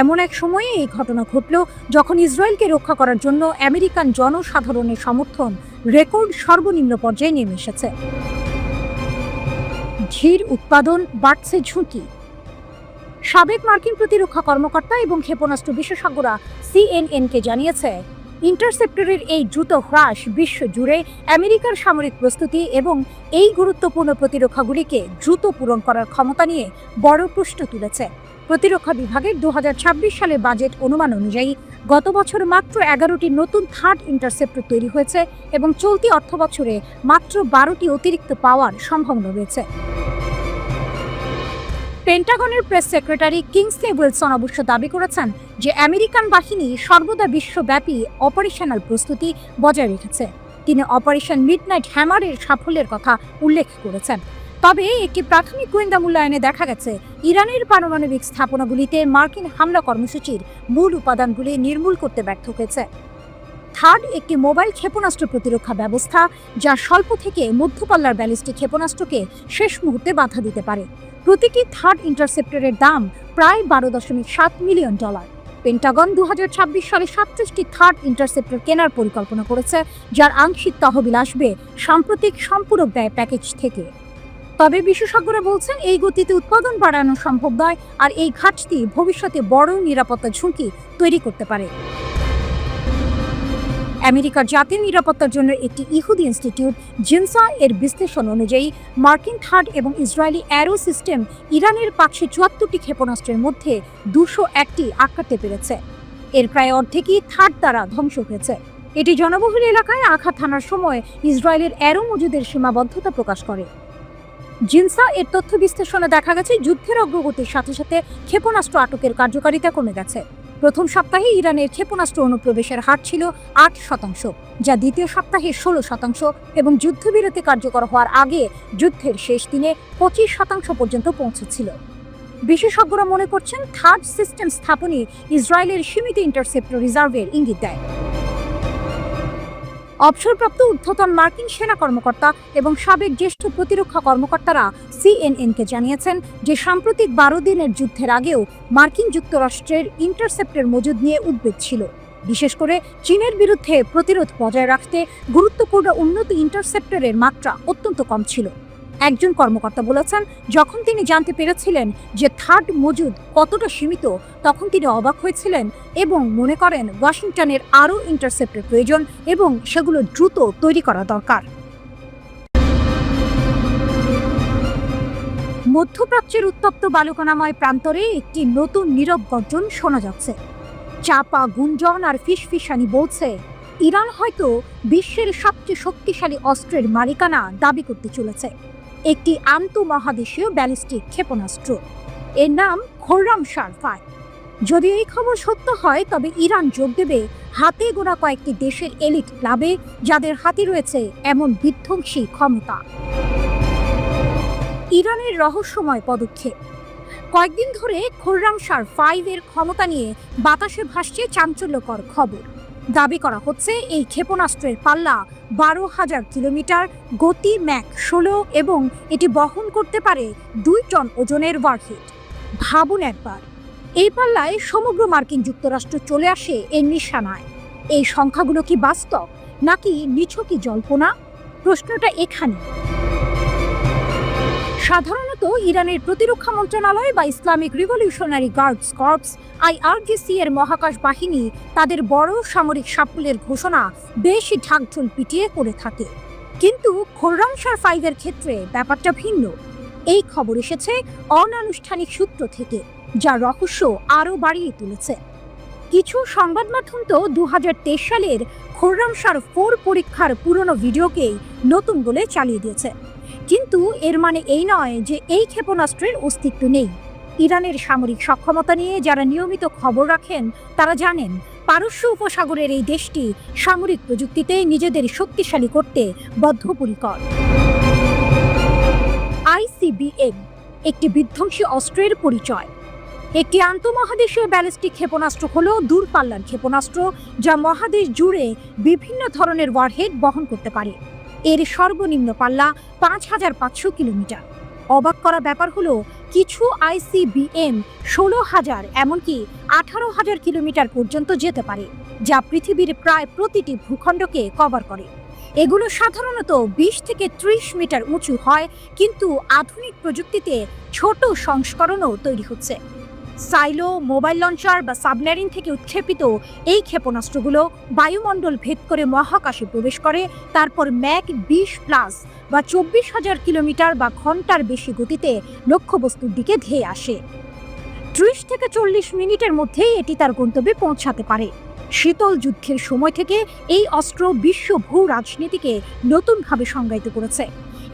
এমন এক সময়ে এই ঘটনা ঘটল যখন ইসরায়েলকে রক্ষা করার জন্য আমেরিকান জনসাধারণের সমর্থন রেকর্ড সর্বনিম্ন পর্যায়ে নেমে এসেছে। ধীর উৎপাদন, বাড়ছে ঝুঁকি। সাবেক মার্কিন প্রতিরক্ষা কর্মকর্তা এবং ক্ষেপণাস্ত্র বিশেষজ্ঞরা CNN-কে জানিয়েছে, ইন্টারসেপ্টরের এই দ্রুত হ্রাস বিশ্ব জুড়ে আমেরিকার সামরিক প্রস্তুতি এবং এই গুরুত্বপূর্ণ প্রতিরক্ষাগুলিকে দ্রুত পূরণ করার ক্ষমতা নিয়ে বড় প্রশ্ন তুলেছে। প্রতিরক্ষা বিভাগের 2026 সালের বাজেট অনুমান অনুযায়ী গত বছর মাত্র 11টি নতুন থার্ড ইন্টারসেপ্টর তৈরি হয়েছে এবং চলতি অর্থবছরে মাত্র 12টি অতিরিক্ত পাওয়ার সম্ভাবনা রয়েছে। পেন্টাগনের প্রেস সেক্রেটারি কিংসলি উইলসন অবশ্য দাবি করেছেন যে আমেরিকান বাহিনী সর্বদা বিশ্বব্যাপী অপারেশনাল প্রস্তুতি বজায় রেখেছে। তিনি অপারেশন মিডনাইট হ্যামারের সাফল্যের কথা উল্লেখ করেছেন। তবে একটি প্রাথমিক গোয়েন্দা মূল্যায়নে দেখা গেছে, ইরানের পারমাণবিক স্থাপনাগুলিতে মার্কিন হামলা কর্মসূচির মূল উপাদানগুলি নির্মূল করতে ব্যর্থ হয়েছে। থার্ড একটি মোবাইল ক্ষেপণাস্ত্র প্রতিরক্ষা ব্যবস্থা যা স্বল্প থেকে মধ্যপাল্লার ব্যালিস্টিক ক্ষেপণাস্ত্রকে শেষ মুহূর্তে বাধা দিতে পারে। প্রতিটি থার্ড ইন্টারসেপ্টরের দাম প্রায় $12.7 মিলিয়ন। পেন্টাগন 2026 সালে 37টি থার্ড ইন্টারসেপ্টর কেনার পরিকল্পনা করেছে, যার আংশিক তহবিল আসবে সাম্প্রতিক সম্পূরক ব্যয় প্যাকেজ থেকে। তবে বিশেষজ্ঞরা বলছেন, এই গতিতে উৎপাদন বাড়ানো সম্ভব নয়, আর এই ঘাটতি ভবিষ্যতে বড় নিরাপত্তা ঝুঁকি তৈরি করতে পারে। আমেরিকার জাতীয় নিরাপত্তার জন্য একটি ইহুদি ইনস্টিটিউট জিনসা এর বিশ্লেষণ অনুযায়ী মার্কিন থার্ড এবং ইসরায়েলি অ্যারো সিস্টেম ইরানের 574টি ক্ষেপণাস্ত্রের মধ্যে 201টি আটকাতে পেরেছে। এর প্রায় অর্ধেকই থার্ড দ্বারা ধ্বংস হয়েছে। এটি জনবহুল এলাকায় আঘাত হানার সময় ইসরায়েলের অ্যারো মজুদের সীমাবদ্ধতা প্রকাশ করে। জিনসা এর তথ্য বিশ্লেষণে দেখা গেছে, যুদ্ধের অগ্রগতির সাথে সাথে ক্ষেপণাস্ত্র আটকের কার্যকারিতা কমে গেছে। প্রথম সপ্তাহে ইরানের ক্ষেপণাস্ত্র অনুপ্রবেশের হার ছিল 8%, যা দ্বিতীয় সপ্তাহে 16% এবং যুদ্ধবিরতি কার্যকর হওয়ার আগে যুদ্ধের শেষ দিনে 25% পর্যন্ত পৌঁছেছিল। বিশেষজ্ঞরা মনে করছেন, থার্ড সিস্টেম স্থাপনই ইসরায়েলের সীমিত ইন্টারসেপ্টর রিজার্ভের ইঙ্গিত দেয়। অবসরপ্রাপ্ত ঊর্ধ্বতন মার্কিন সেনা কর্মকর্তা এবং সাবেক জ্যেষ্ঠ প্রতিরক্ষা কর্মকর্তারা CNN-কে জানিয়েছেন যে সাম্প্রতিক 12 দিনের যুদ্ধের আগেও মার্কিন যুক্তরাষ্ট্রের ইন্টারসেপ্টর মজুদ নিয়ে উদ্বেগ ছিল। বিশেষ করে চীনের বিরুদ্ধে প্রতিরোধ বজায় রাখতে গুরুত্বপূর্ণ উন্নত ইন্টারসেপ্টরের মাত্রা অত্যন্ত কম ছিল। একজন কর্মকর্তা বলেছেন, যখন তিনি জানতে পেরেছিলেন যে থার্ড মজুদ কতটা সীমিত, তখন তিনি অবাক হয়েছিলেন এবং মনে করেন ওয়াশিংটনের আরও ইন্টারসেপ্টের প্রয়োজন এবং সেগুলো দ্রুত তৈরি করা দরকার। মধ্যপ্রাচ্যের উত্তপ্ত বালুকণাময় প্রান্তরে একটি নতুন নীরব গর্জন শোনা যাচ্ছে। চাপা গুঞ্জন আর ফিসফিসানি বলছে, ইরান হয়তো বিশ্বের সবচেয়ে শক্তিশালী অস্ত্রের মালিকানা দাবি করতে চলেছে, একটি আন্তঃমহাদেশীয় ব্যালিস্টিক ক্ষেপণাস্ত্র। এর নাম খোররামশার-5। যদি এই খবর সত্য হয়, তবে ইরান যোগ দেবে হাতে গোনা কয়েকটি দেশের এলিট ক্লাবে, যাদের হাতে রয়েছে এমন বিধ্বংসী ক্ষমতা। ইরানের রহস্যময় পদক্ষেপ। কয়েকদিন ধরে খোররামশার-5 এর ক্ষমতা নিয়ে বাতাসে ভাসছে চাঞ্চল্যকর খবর। দাবি করা হচ্ছে এই ক্ষেপণাস্ত্রের পাল্লা 12,000 কিলোমিটার, গতি ম্যাক 16 এবং এটি বহন করতে পারে 2 টন ওজনের ওয়ারহেড। ভাবুন একবার, এই পাল্লায় সমগ্র মার্কিন যুক্তরাষ্ট্র চলে আসে এর নিশানায়। এই সংখ্যাগুলো কি বাস্তব নাকি নিছকই জল্পনা? প্রশ্নটা এখানে। সাধারণত ইরানের প্রতিরক্ষা মন্ত্রণালয় বা Islamic revolutionary guards corps IRGC এর মহাকাশ বাহিনী তাদের বড় সামরিক সাফল্যের ঘোষণা বেশি ঢাকঢোল পিটিয়ে করে থাকে। কিন্তু খোররামশার-5 এর ক্ষেত্রে ব্যাপারটা ভিন্ন। এই খবর এসেছে অনানুষ্ঠানিক সূত্র থেকে, যা রহস্য আরও বাড়িয়ে তুলেছে। কিছু সংবাদ মাধ্যম তো 2023 সালের খোররামশার-4 পরীক্ষার পুরনো ভিডিওকেই নতুন বলে চালিয়ে দিয়েছে। কিন্তু এর মানে এই নয় যে এই ক্ষেপণাস্ত্রের অস্তিত্ব নেই। ইরানের সামরিক সক্ষমতা নিয়ে যারা নিয়মিত খবর রাখেন তারা জানেন, পারস্য উপসাগরের এই দেশটি সামরিক প্রযুক্তিতে নিজেদের শক্তিশালী করতে বদ্ধপরিকর। ICBM একটি বিধ্বংসী অস্ত্রের পরিচয়। একটি আন্তঃমহাদেশীয় ব্যালিস্টিক ক্ষেপণাস্ত্র হল দূরপাল্লার ক্ষেপণাস্ত্র, যা মহাদেশ জুড়ে বিভিন্ন ধরনের ওয়ারহেড বহন করতে পারে। এর সর্বনিম্ন পাল্লা 5,500 কিলোমিটার। অবাক করা ব্যাপার হলো, কিছু ICBM 16,000 এমনকি 18,000 কিলোমিটার পর্যন্ত যেতে পারে, যা পৃথিবীর প্রায় প্রতিটি ভূখণ্ডকে কভার করে। এগুলো সাধারণত 20 থেকে 30 মিটার উঁচু হয়, কিন্তু আধুনিক প্রযুক্তিতে ছোট সংস্করণও তৈরি হচ্ছে। সাইলো, মোবাইল লঞ্চার বা সাবমেরিন থেকে উৎক্ষেপিত এই ক্ষেপণাস্ত্রগুলো বায়ুমণ্ডল ভেদ করে মহাকাশে প্রবেশ করে, তারপর ম্যাক 20+ বা 24,000 কিলোমিটার বা ঘন্টার বেশি গতিতে লক্ষ্যবস্তুর দিকে ধেয়ে আসে। 30 থেকে 40 মিনিটের মধ্যেই এটি তার গন্তব্যে পৌঁছাতে পারে। শীতল যুদ্ধের সময় থেকে এই অস্ত্র বিশ্ব ভূ রাজনীতিকে নতুনভাবে সংজ্ঞায়িত করেছে।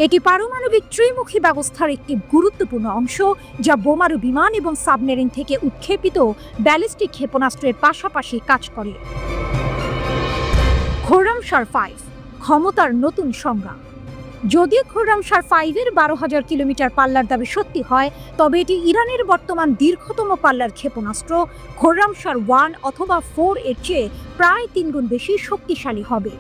এটি পারমাণবিক ত্রিমুখী ব্যবস্থার একটি গুরুত্বপূর্ণ অংশ, যা বোমারু বিমান এবং সাবমেরিন থেকে উৎক্ষেপিত ব্যালিস্টিক ক্ষেপণাস্ত্রের পাশাপাশি কাজ করে। খোররামশার-5 ক্ষমতার নতুন সংজ্ঞা। যদিও খোররামশার-5 এর 12,000 কিলোমিটার পাল্লার দাবি সত্যি হয়, তবে এটি ইরানের বর্তমান দীর্ঘতম পাল্লার ক্ষেপণাস্ত্র। খোররামশার-1 অথবা 4 এর চেয়ে প্রায় 3 গুণ বেশি শক্তিশালী হবে।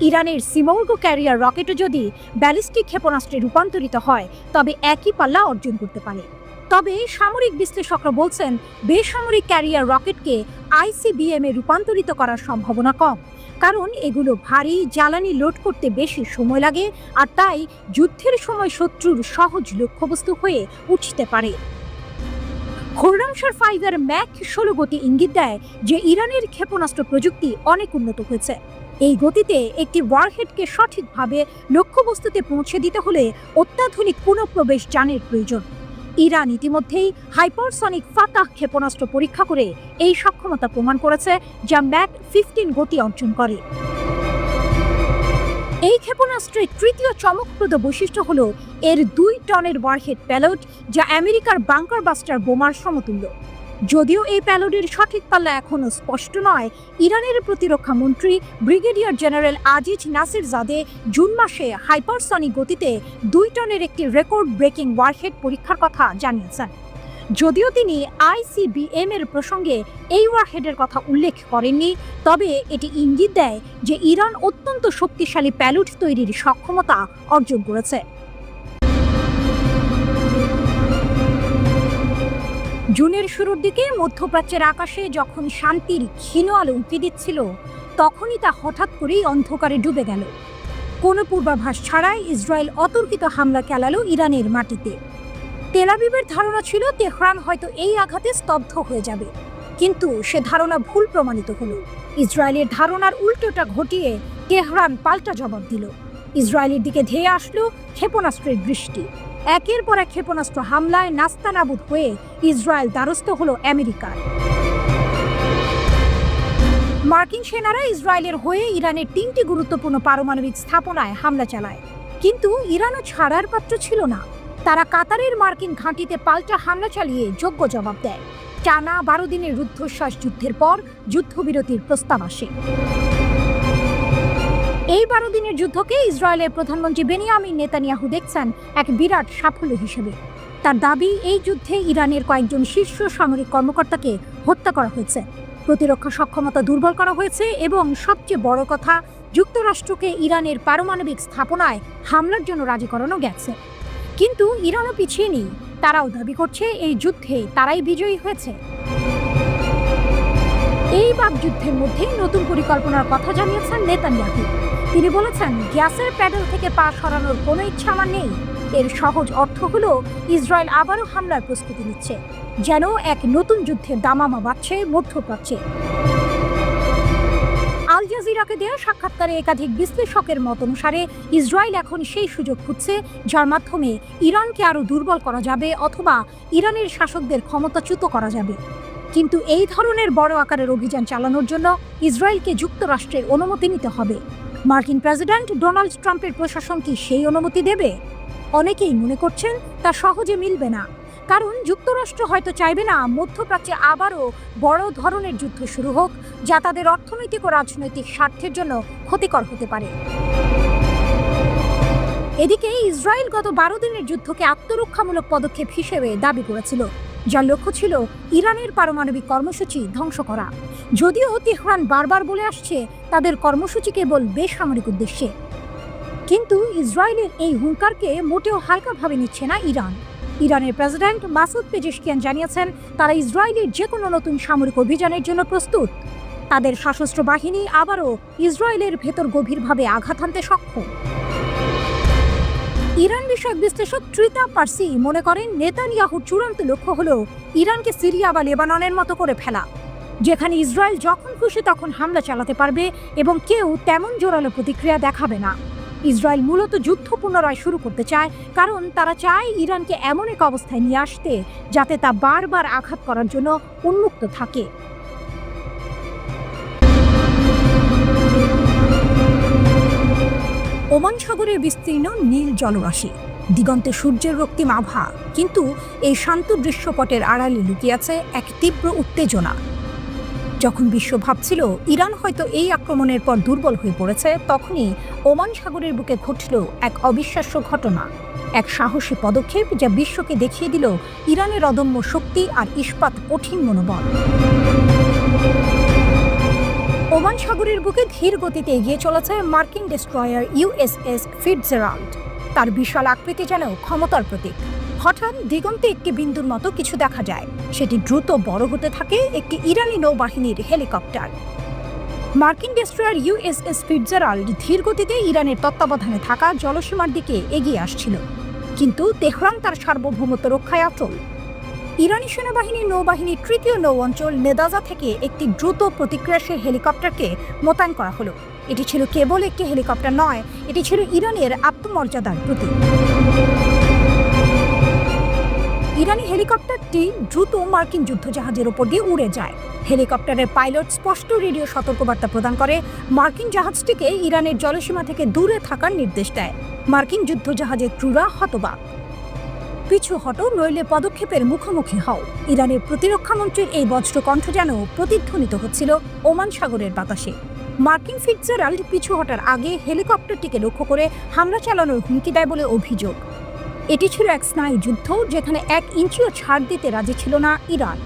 ইরানের সিমর্গ ক্যারিয়ার রকেটও যদি ব্যালিস্টিক ক্ষেপণাস্ত্রে রূপান্তরিত হয়, তবে একই পাল্লা অর্জন করতে পারে। তবে সামরিক বিশ্লেষকরা বলছেন, বেসামরিক ক্যারিয়ার রকেটকে ICBM এ রূপান্তরিত করার সম্ভাবনা কম, কারণ এগুলো ভারী, জ্বালানি লোড করতে বেশি সময় লাগে, আর তাই যুদ্ধের সময় শত্রুর সহজ লক্ষ্যবস্তু হয়ে উঠতে পারে। খোররামশার-5 এর ম্যাক 16 গতি ইঙ্গিত দেয় যে ইরানের ক্ষেপণাস্ত্র প্রযুক্তি অনেক উন্নত হয়েছে। এই গতিতে একটি ওয়ারহেডকে সঠিকভাবে লক্ষ্যবস্তুতে পৌঁছে দিতে হলে অত্যাধুনিক পুনঃপ্রবেশ যানের প্রয়োজন। ইরান ইতিমধ্যেই হাইপারসনিক ফাতাহ ক্ষেপণাস্ত্র পরীক্ষা করে এই সক্ষমতা প্রমাণ করেছে, যা ম্যাক 15 গতি অর্জন করে। এই ক্ষেপণাস্ত্রের তৃতীয় চমকপ্রদ বৈশিষ্ট্য হল এর 2 টনের ওয়ারহেড প্যালোড, যা আমেরিকার বাংকার বাস্টার বোমার সমতুল্য। যদিও এই প্যালোডের সঠিক পাল্লা এখনও স্পষ্ট নয়, ইরানের প্রতিরক্ষা মন্ত্রী ব্রিগেডিয়ার জেনারেল আজিজ নাসিরজাদে জুন মাসে হাইপারসনিক গতিতে 2 টনের একটি রেকর্ড ব্রেকিং ওয়ারহেড পরীক্ষার কথা জানিয়েছেন। যদিও তিনি ICBM এর প্রসঙ্গে এই ওয়ারহেডের কথা উল্লেখ করেননি, তবে এটি ইঙ্গিত দেয় যে ইরান অত্যন্ত শক্তিশালী প্যালোড তৈরির সক্ষমতা অর্জন করেছে। জুনের শুরুর দিকে মধ্যপ্রাচ্যের আকাশে যখন শান্তির ক্ষীণ আলো উঁকি দিচ্ছিল, তখনই তা হঠাৎ করেই অন্ধকারে ডুবে গেল। কোনো পূর্বাভাস ছাড়াই ইসরায়েল অতর্কিত হামলা চালালো ইরানের মাটিতে। তেল আবিবের ধারণা ছিল তেহরান হয়তো এই আঘাতে স্তব্ধ হয়ে যাবে, কিন্তু সে ধারণা ভুল প্রমাণিত হলো। ইসরায়েলের ধারণার উল্টোটা ঘটিয়ে তেহরান পাল্টা জবাব দিল। ইসরায়েলের দিকে ধেয়ে আসলো ক্ষেপণাস্ত্রের বৃষ্টি। একের পর এক ক্ষেপণাস্ত্র হামলায় নাস্তানাবুদ হয়ে ইসরায়েল দ্বারস্থ হলো আমেরিকার। মার্কিন সেনারা ইসরায়েলের হয়ে ইরানের 3টি গুরুত্বপূর্ণ পারমাণবিক স্থাপনায় হামলা চালায়, কিন্তু ইরানও ছাড়ার পাত্র ছিল না। তারা কাতারের মার্কিন ঘাঁটিতে পাল্টা হামলা চালিয়ে যোগ্য জবাব দেয়। টানা 12 দিনের রুদ্ধশ্বাস যুদ্ধের পর যুদ্ধবিরতির প্রস্তাব আসে। এই 12 দিনের যুদ্ধকে ইসরায়েলের প্রধানমন্ত্রী বেনিয়ামিন নেতানিয়াহু দেখছেন এক বিরাট সাফল্য হিসেবে। তার দাবি, এই যুদ্ধে ইরানের কয়েকজন শীর্ষ সামরিক কর্মকর্তাকে হত্যা করা হয়েছে, প্রতিরক্ষা সক্ষমতা দুর্বল করা হয়েছে এবং সবচেয়ে বড় কথা, যুক্তরাষ্ট্রকে ইরানের পারমাণবিক স্থাপনায় হামলার জন্য রাজি করানো গেছে। কিন্তু ইরানও পিছিয়ে নেই, তারাও দাবি করছে এই যুদ্ধে তারাই বিজয়ী হয়েছে। এই বাকযুদ্ধের মধ্যে নতুন পরিকল্পনার কথা জানিয়েছেন নেতানিয়াহু। তিনি বলেছেন, গ্যাসের প্যাডেল থেকে পা সরানোর কোনো ইচ্ছা আমার নেই। এর সহজ অর্থ হলো ইসরায়েল আবারও হামলার প্রস্তুতি নিচ্ছে, যেন এক নতুন যুদ্ধের দামামা বাড়ছে মধ্যপ্রাচ্যে। আল জাজিরাকে দেওয়া সাক্ষাৎকারে একাধিক বিশ্লেষকের মত অনুসারে ইসরায়েল এখন সেই সুযোগ খুঁজছে যার মাধ্যমে ইরানকে আরও দুর্বল করা যাবে অথবা ইরানের শাসকদের ক্ষমতাচ্যুত করা যাবে। কিন্তু এই ধরনের বড় আকারের অভিযান চালানোর জন্য ইসরায়েলকে যুক্তরাষ্ট্রের অনুমতি নিতে হবে। মার্কিন প্রেসিডেন্ট ডোনাল্ড ট্রাম্পের প্রশাসন কি সেই অনুমতি দেবে? অনেকেই মনে করছেন তা সহজে মিলবে না, কারণ যুক্তরাষ্ট্র হয়তো চাইবে না মধ্যপ্রাচ্যে আবারও বড় ধরনের যুদ্ধ শুরু হোক, যা তাদের অর্থনৈতিক ও রাজনৈতিক স্বার্থের জন্য ক্ষতিকর হতে পারে। এদিকে ইসরায়েল গত 12 দিনের যুদ্ধকে আত্মরক্ষামূলক পদক্ষেপ হিসেবে দাবি করেছিল, যার লক্ষ্য ছিল ইরানের পারমাণবিক কর্মসূচি ধ্বংস করা। যদিও তেহরান বারবার বলে আসছে তাদের কর্মসূচি কেবল বেসামরিক উদ্দেশ্যে, কিন্তু ইসরায়েলের এই হুঙ্কারকে মোটেও হালকাভাবে নিচ্ছে না ইরান। ইরানের প্রেসিডেন্ট মাসুদ পেজেশকিয়ান জানিয়েছেন, তারা ইসরায়েলের যে কোনো নতুন সামরিক অভিযানের জন্য প্রস্তুত। তাদের সশস্ত্র বাহিনী আবারও ইসরায়েলের ভেতর গভীরভাবে আঘাত হানতে সক্ষম। ইরান বিষয়ক বিশ্লেষক ট্রিতা পার্সি মনে করেন, নেতানিয়াহুর চূড়ান্ত লক্ষ্য হল ইরানকে সিরিয়া বা লেবাননের মতো করে ফেলা, যেখানে ইসরায়েল যখন খুশি তখন হামলা চালাতে পারবে এবং কেউ তেমন জোরালো প্রতিক্রিয়া দেখাবে না। ইসরায়েল মূলত যুদ্ধ পুনরায় শুরু করতে চায়, কারণ তারা চায় ইরানকে এমন এক অবস্থায় নিয়ে আসতে যাতে তা বারবার আঘাত করার জন্য উন্মুক্ত থাকে। ওমান সাগরের বিস্তীর্ণ নীল জলরাশি, দিগন্তে সূর্যের রক্তিম আভা, কিন্তু এই শান্ত দৃশ্যপটের আড়ালে লুকিয়ে আছে এক তীব্র উত্তেজনা। যখন বিশ্ব ভাবছিল ইরান হয়তো এই আক্রমণের পর দুর্বল হয়ে পড়েছে, তখনই ওমান সাগরের বুকে ঘটল এক অবিশ্বাস্য ঘটনা, এক সাহসী পদক্ষেপ যা বিশ্বকে দেখিয়ে দিল ইরানের অদম্য শক্তি আর ইস্পাত কঠিন মনোবল। ওমান সাগরের বুকে ধীর গতিতে এগিয়ে চলেছে মার্কিন ডেস্ট্রয়ার ইউএসএস ফিটজেরাল্ড। তার বিশাল আকৃতি যেন ক্ষমতার প্রতীক। হঠাৎ দিগন্তে একটি বিন্দুর মতো কিছু দেখা যায়, সেটি দ্রুত বড় হতে থাকে একটি ইরানি নৌবাহিনীর হেলিকপ্টার। মার্কিন ডেস্ট্রয়ার ইউএসএস ফিটজেরাল্ড ধীর গতিতে ইরানের তত্ত্বাবধানে থাকা জলসীমার দিকে এগিয়ে আসছিল, কিন্তু তেহরান তার সার্বভৌমত্ব রক্ষায় অটল। ইরানি সেনাবাহিনীর নৌবাহিনীর 3য় নৌ অঞ্চল নেদাজা থেকে একটি দ্রুত প্রতিক্রিয়াশীল হেলিকপ্টারকে মোতায়েন করা হলো। এটি ছিল কেবল একটি হেলিকপ্টার নয়, এটি ছিল ইরানের আত্মমর্যাদার প্রতীক। ইরানি হেলিকপ্টারটি দ্রুত মার্কিন যুদ্ধজাহাজের উপর দিয়ে উড়ে যায়। হেলিকপ্টারের পাইলট স্পষ্ট রেডিও সতর্কবার্তা প্রদান করে, মার্কিন জাহাজটিকে ইরানের জলসীমা থেকে দূরে থাকার নির্দেশ দেয়। মার্কিন যুদ্ধজাহাজের ক্রুরা হতবাক। পিছু হটো, নইলে পদক্ষেপের মুখোমুখি হও। ইরানের প্রতিরক্ষা মন্ত্রীর এই বজ্রকণ্ঠ যেন প্রতিধ্বনিত হচ্ছিল ওমান সাগরের বাতাসে। মার্কিন ফিটজেরাল্ড পিছু হটার আগে হেলিকপ্টারটিকে লক্ষ্য করে হামলা চালানোর হুমকি দেয় বলে অভিযোগ। এটি ছিল এক স্নায়ু যুদ্ধ, যেখানে 1 ইঞ্চিও ছাড় দিতে রাজি ছিল না ইরান।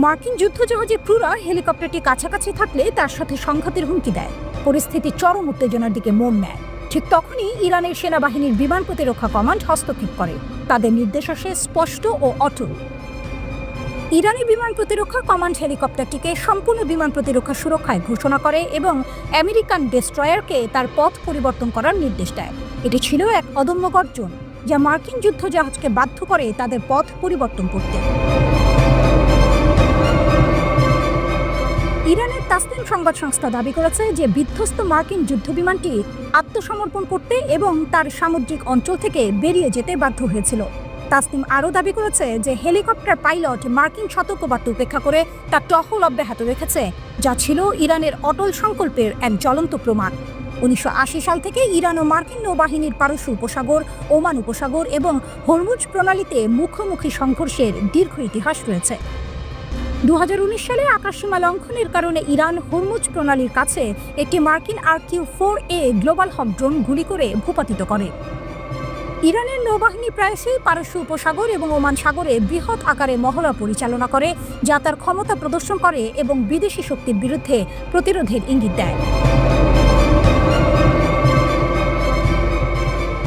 মার্কিন যুদ্ধজাহাজের ক্রুরা হেলিকপ্টারটি কাছাকাছি থাকলে তার সাথে সংঘাতের হুমকি দেয়। পরিস্থিতি চরম উত্তেজনার দিকে মোড় নেয়। ঠিক তখনই ইরানের সেনাবাহিনীর বিমান প্রতিরক্ষা কমান্ড হস্তক্ষেপ করে। তাদের নির্দেশ আসে স্পষ্ট ও অটল। ইরানি বিমান প্রতিরক্ষা কমান্ড হেলিকপ্টারটিকে সম্পূর্ণ বিমান প্রতিরক্ষা সুরক্ষায় ঘোষণা করে এবং আমেরিকান ডেস্ট্রয়ারকে তার পথ পরিবর্তন করার নির্দেশ দেয়। এটি ছিল এক অদম্য গর্জন যা মার্কিন যুদ্ধজাহাজকে বাধ্য করে তাদের পথ পরিবর্তন করতে। ইরানের তাসনিম সংবাদ সংস্থা দাবি করেছে যে বিধ্বস্ত মার্কিন যুদ্ধবিমানটি আত্মসমর্পণ করতে এবং তার সামুদ্রিক অঞ্চল থেকে বেরিয়ে যেতে বাধ্য হয়েছিল। তাসনিম আরও দাবি করেছে যে হেলিকপ্টার পাইলট মার্কিন সতর্কবার্তা উপেক্ষা করে তার টহল অব্যাহত রেখেছে, যা ছিল ইরানের অটল সংকল্পের এক জ্বলন্ত প্রমাণ। 1980 সাল থেকে ইরান ও মার্কিন নৌবাহিনীর পারস্য উপসাগর, ওমান উপসাগর এবং হরমুজ প্রণালীতে মুখোমুখি সংঘর্ষের দীর্ঘ ইতিহাস রয়েছে। 2019 সালে আকাশসীমা লঙ্ঘনের কারণে ইরান হরমুজ প্রণালীর কাছে একটি মার্কিন RQ-4A গ্লোবাল হক ড্রোন গুলি করে ভূপাতিত করে। ইরানের নৌবাহিনী প্রায়শই পারস্য উপসাগর এবং ওমান সাগরে বৃহৎ আকারে মহড়া পরিচালনা করে, যা তার ক্ষমতা প্রদর্শন করে এবং বিদেশি শক্তির বিরুদ্ধে প্রতিরোধের ইঙ্গিত দেয়।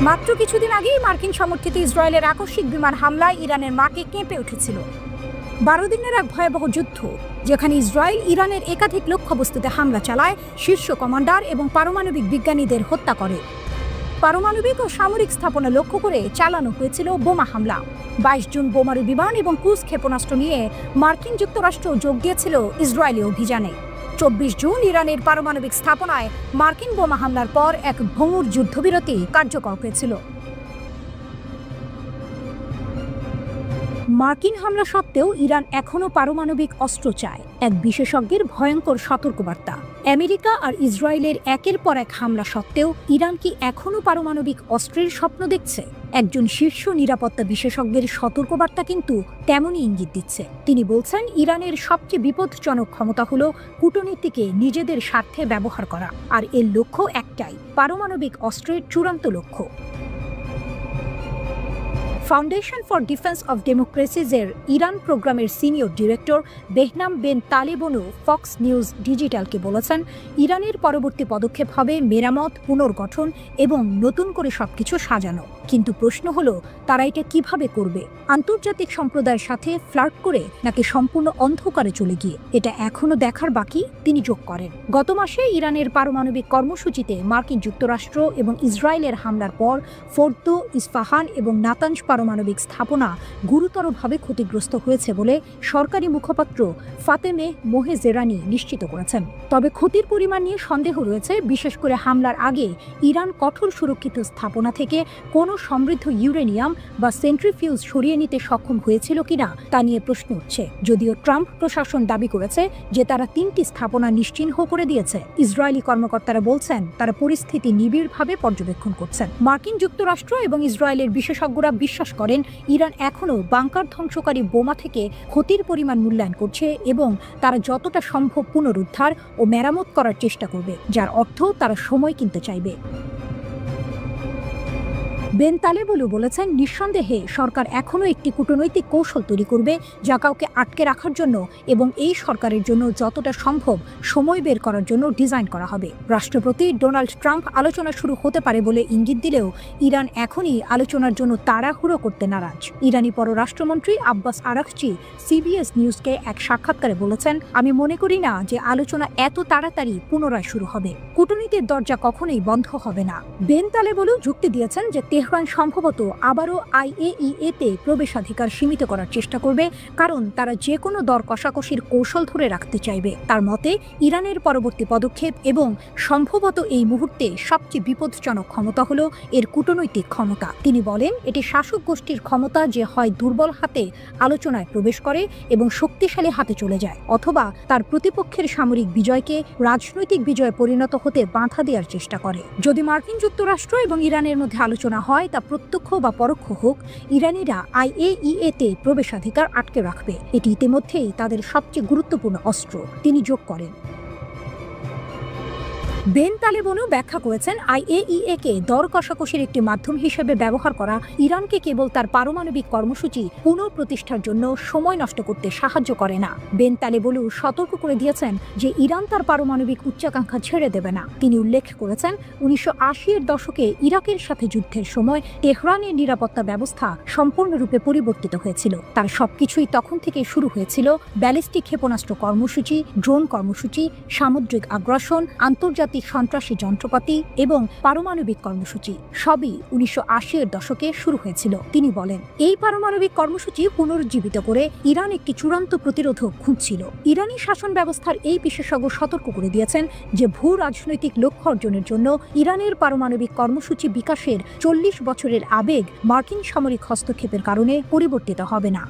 মাত্র কিছুদিন আগেই মার্কিন সমর্থিত ইসরায়েলের আকস্মিক বিমান হামলায় ইরানের মাটি কেঁপে উঠেছিল। 12 দিনের এক ভয়াবহ যুদ্ধ, যেখানে ইসরায়েল ইরানের একাধিক লক্ষ্যবস্তুতে হামলা চালায়, শীর্ষ কমান্ডার এবং পারমাণবিক বিজ্ঞানীদের হত্যা করে। পারমাণবিক ও সামরিক স্থাপনা লক্ষ্য করে চালানো হয়েছিল বোমা হামলা। 22 জুন বোমারু বিমান এবং ক্রুজ ক্ষেপণাস্ত্র নিয়ে মার্কিন যুক্তরাষ্ট্র যোগ দিয়েছিল ইসরায়েলি অভিযানে। 24 জুন ইরানের পারমাণবিক স্থাপনায় মার্কিন বোমা হামলার পর এক ভঙ্গুর যুদ্ধবিরতি কার্যকর হয়েছিল। মার্কিন হামলা সত্ত্বেও ইরান এখনও পারমাণবিক অস্ত্র চায়, এক বিশেষজ্ঞের ভয়ঙ্কর সতর্কবার্তা। আমেরিকা আর ইসরায়েলের একের পর এক হামলা সত্ত্বেও ইরান কি এখনও পারমাণবিক অস্ত্রের স্বপ্ন দেখছে? একজন শীর্ষ নিরাপত্তা বিশেষজ্ঞের সতর্কবার্তা কিন্তু তেমনই ইঙ্গিত দিচ্ছে। তিনি বলছেন, ইরানের সবচেয়ে বিপজ্জনক ক্ষমতা হলো কূটনীতিকে নিজেদের স্বার্থে ব্যবহার করা, আর এর লক্ষ্য একটাই, পারমাণবিক অস্ত্রের চূড়ান্ত লক্ষ্য। ফাউন্ডেশন ফর ডিফেন্স অফ ডেমোক্রেসিজের ইরান প্রোগ্রামের senior director Behnam Ben Taleblu Fox News ডিজিটালকে বলেছেন, ইরানের পরবর্তী পদক্ষেপ হবে মেরামত, পুনর্গঠন এবং নতুন করে সবকিছু সাজানো। কিন্তু প্রশ্ন হলো, তারা এটা কিভাবে করবে? আন্তর্জাতিক সম্প্রদায়ের সাথে ফ্লার্ট করে নাকি সম্পূর্ণ অন্ধকারে চলে গিয়ে? এটা এখনও দেখার বাকি, তিনি যোগ করেন। গত মাসে ইরানের পারমাণবিক কর্মসূচিতে মার্কিন যুক্তরাষ্ট্র এবং ইসরায়েলের হামলার পর ফোর্দো, ইস্পাহান এবং নাতানজ পারমাণবিক স্থাপনা গুরুতরভাবে ক্ষতিগ্রস্ত হয়েছে বলে সরকারি মুখপাত্র ফাতেমে মোহেজেরানি নিশ্চিত করেছেন। তবে ক্ষতির পরিমাণ নিয়ে সন্দেহ রয়েছে, বিশেষ করে হামলার আগে ইরান কঠোর সুরক্ষিত স্থাপনা থেকে কোনো সমৃদ্ধ ইউরেনিয়াম বা সেন্ট্রিফিউজ সরিয়ে নিতে সক্ষম হয়েছিল কিনা তা নিয়ে প্রশ্ন উঠছে। যদিও ট্রাম্প প্রশাসন দাবি করেছে যে তারা 3টি স্থাপনা নিশ্চিহ্ন করে দিয়েছে, ইসরায়েলি কর্মকর্তারা বলছেন তারা পরিস্থিতি নিবিড়ভাবে পর্যবেক্ষণ করছেন। মার্কিন যুক্তরাষ্ট্র এবং ইসরায়েলের বিশেষজ্ঞরা বিশ্বাস করেন ইরান এখনও বাংকার ধ্বংসকারী বোমা থেকে ক্ষতির পরিমাণ মূল্যায়ন করছে এবং তারা যতটা সম্ভব পুনরুদ্ধার ও মেরামত করার চেষ্টা করবে, যার অর্থ তারা সময় কিনতে চাইবে। বেন তালেবলু বলেছেন, নিঃসন্দেহে সরকার এখনও একটি কূটনৈতিক কৌশল তৈরি করবে যা কাউকে আটকে রাখার জন্য এবং এই সরকারের জন্য যতটা সম্ভব সময় বের করার জন্য ডিজাইন করা হবে। রাষ্ট্রপতি ডোনাল্ড ট্রাম্প আলোচনা শুরু হতে পারে বলে ইঙ্গিত দিলেও ইরান এখনই আলোচনার জন্য তাড়াহুড়ো করতে নারাজ। ইরানি পররাষ্ট্রমন্ত্রী আব্বাস আরাকচি সিবিএস নিউজকে এক সাক্ষাৎকারে বলেছেন, আমি মনে করি না যে আলোচনা এত তাড়াতাড়ি পুনরায় শুরু হবে। কূটনীতির দরজা কখনোই বন্ধ হবে না। বেন তালেবলু যুক্তি দিয়েছেন যে তেহরান সম্ভবত আবারও IAEA-তে প্রবেশাধিকার সীমিত করার চেষ্টা করবে, কারণ তারা যে কোনো দর কষাকষির কৌশল ধরে রাখতে চাইবে। তার মতে, ইরানের পরবর্তী পদক্ষেপ এবং সম্ভবত এই মুহূর্তে সবচেয়ে বিপজ্জনক ক্ষমতা হলো এর কূটনৈতিক ক্ষমতা। তিনি বলেন, এটি শাসক গোষ্ঠীর ক্ষমতা যে হয় দুর্বল হাতে আলোচনায় প্রবেশ করে এবং শক্তিশালী হাতে চলে যায়, অথবা তার প্রতিপক্ষের সামরিক বিজয়কে রাজনৈতিক বিজয়ে পরিণত হতে বাধা দেওয়ার চেষ্টা করে। যদি মার্কিন যুক্তরাষ্ট্র এবং ইরানের মধ্যে আলোচনা হয়, তা প্রত্যক্ষ বা পরোক্ষ হোক, ইরানিরা IAEA-তে প্রবেশাধিকার আটকে রাখবে। এটি ইতিমধ্যেই তাদের সবচেয়ে গুরুত্বপূর্ণ অস্ত্র, তিনি যোগ করেন। বেন তালেবানও ব্যাখ্যা করেছেন, IAEA কে দর কষাকষির একটি মাধ্যম হিসেবে ব্যবহার করা ইরানকে কেবল তার পারমাণবিক কর্মসূচি পুনঃপ্রতিষ্ঠার জন্য সময় নষ্ট করতে সাহায্য করে না। বেন তালেবানও সতর্ক করে দিয়েছেন যে ইরান তার পারমাণবিক উচ্চাকাঙ্ক্ষা ছেড়ে দেবে না। তিনি উল্লেখ করেছেন, 1980-এর দশকে ইরাকের সাথে যুদ্ধের সময় তেহরানের নিরাপত্তা ব্যবস্থা সম্পূর্ণরূপে পরিবর্তিত হয়েছিল। তার সবকিছুই তখন থেকে শুরু হয়েছিল ব্যালিস্টিক ক্ষেপণাস্ত্র কর্মসূচি, ড্রোন কর্মসূচি, সামুদ্রিক আগ্রাসন, আন্তর্জাতিক সন্ত্রাসী যন্ত্রপাতি এবং পারমাণবিক কর্মসূচি। সবই 1980-এর দশকে শুরু হয়েছিল। তিনি বলেন, এই পারমাণবিক কর্মসূচি পুনরুজ্জীবিত করে ইরান একটি চূড়ান্ত প্রতিরোধক খুঁজছিল। ইরানি শাসন ব্যবস্থার এই বিশেষজ্ঞ সতর্ক করে দিয়েছেন যে ভূ রাজনৈতিক লক্ষ্য অর্জনের জন্য ইরানের পারমাণবিক কর্মসূচি বিকাশের 40 বছরের আবেগ মার্কিন সামরিক হস্তক্ষেপের কারণে পরিবর্তিত হবে না।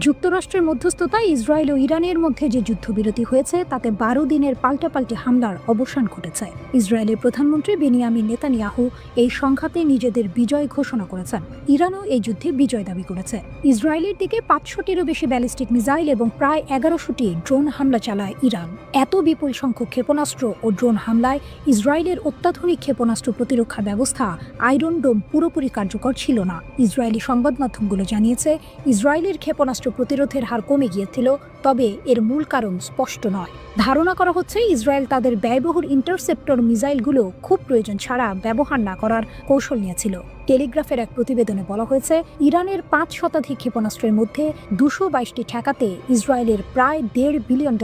যুক্তরাষ্ট্রের মধ্যস্থতায় ইসরায়েল ও ইরানের মধ্যে যে যুদ্ধবিরতি হয়েছে তাতে 12 দিনের পাল্টাপাল্টি হামলার অবসান ঘটেছে। ইসরায়েলের প্রধানমন্ত্রী বেনিয়ামিন নেতানিয়াহু এই সংঘাতে নিজেদের বিজয় ঘোষণা করেছেন। ইরানও এই যুদ্ধে বিজয় দাবি করেছে। ইসরায়েলের দিকে 500টিরও বেশি ব্যালিস্টিক মিসাইল এবং প্রায় 1100টি ড্রোন হামলা চালায় ইরান। এত বিপুল সংখ্যক ক্ষেপণাস্ত্র ও ড্রোন হামলায় ইসরায়েলের অত্যাধুনিক ক্ষেপণাস্ত্র প্রতিরক্ষা ব্যবস্থা আয়রন ডোম পুরোপুরি কার্যকর ছিল না। ইসরায়েলি সংবাদ মাধ্যমগুলো জানিয়েছে, ইসরায়েলের ক্ষেপণাস্ত্র প্রতিরোধের হার কমে গিয়েছিল, তবে এর মূল কারণ স্পষ্ট নয়। ধারণা করা হচ্ছে ইসরায়েল তাদের ব্যয়বহুল ইন্টারসেপ্টর মিসাইলগুলো খুব প্রয়োজন ছাড়া ব্যবহার না করার কৌশল নিয়েছিল। টেলিগ্রাফের এক প্রতিবেদনে বলা হয়েছে, ইরানের 5 শতাধিক ক্ষেপণাস্ত্রের মধ্যে 222টি ঠেকাতে ইসরায়েলের প্রায় $1.5 বিলিয়ন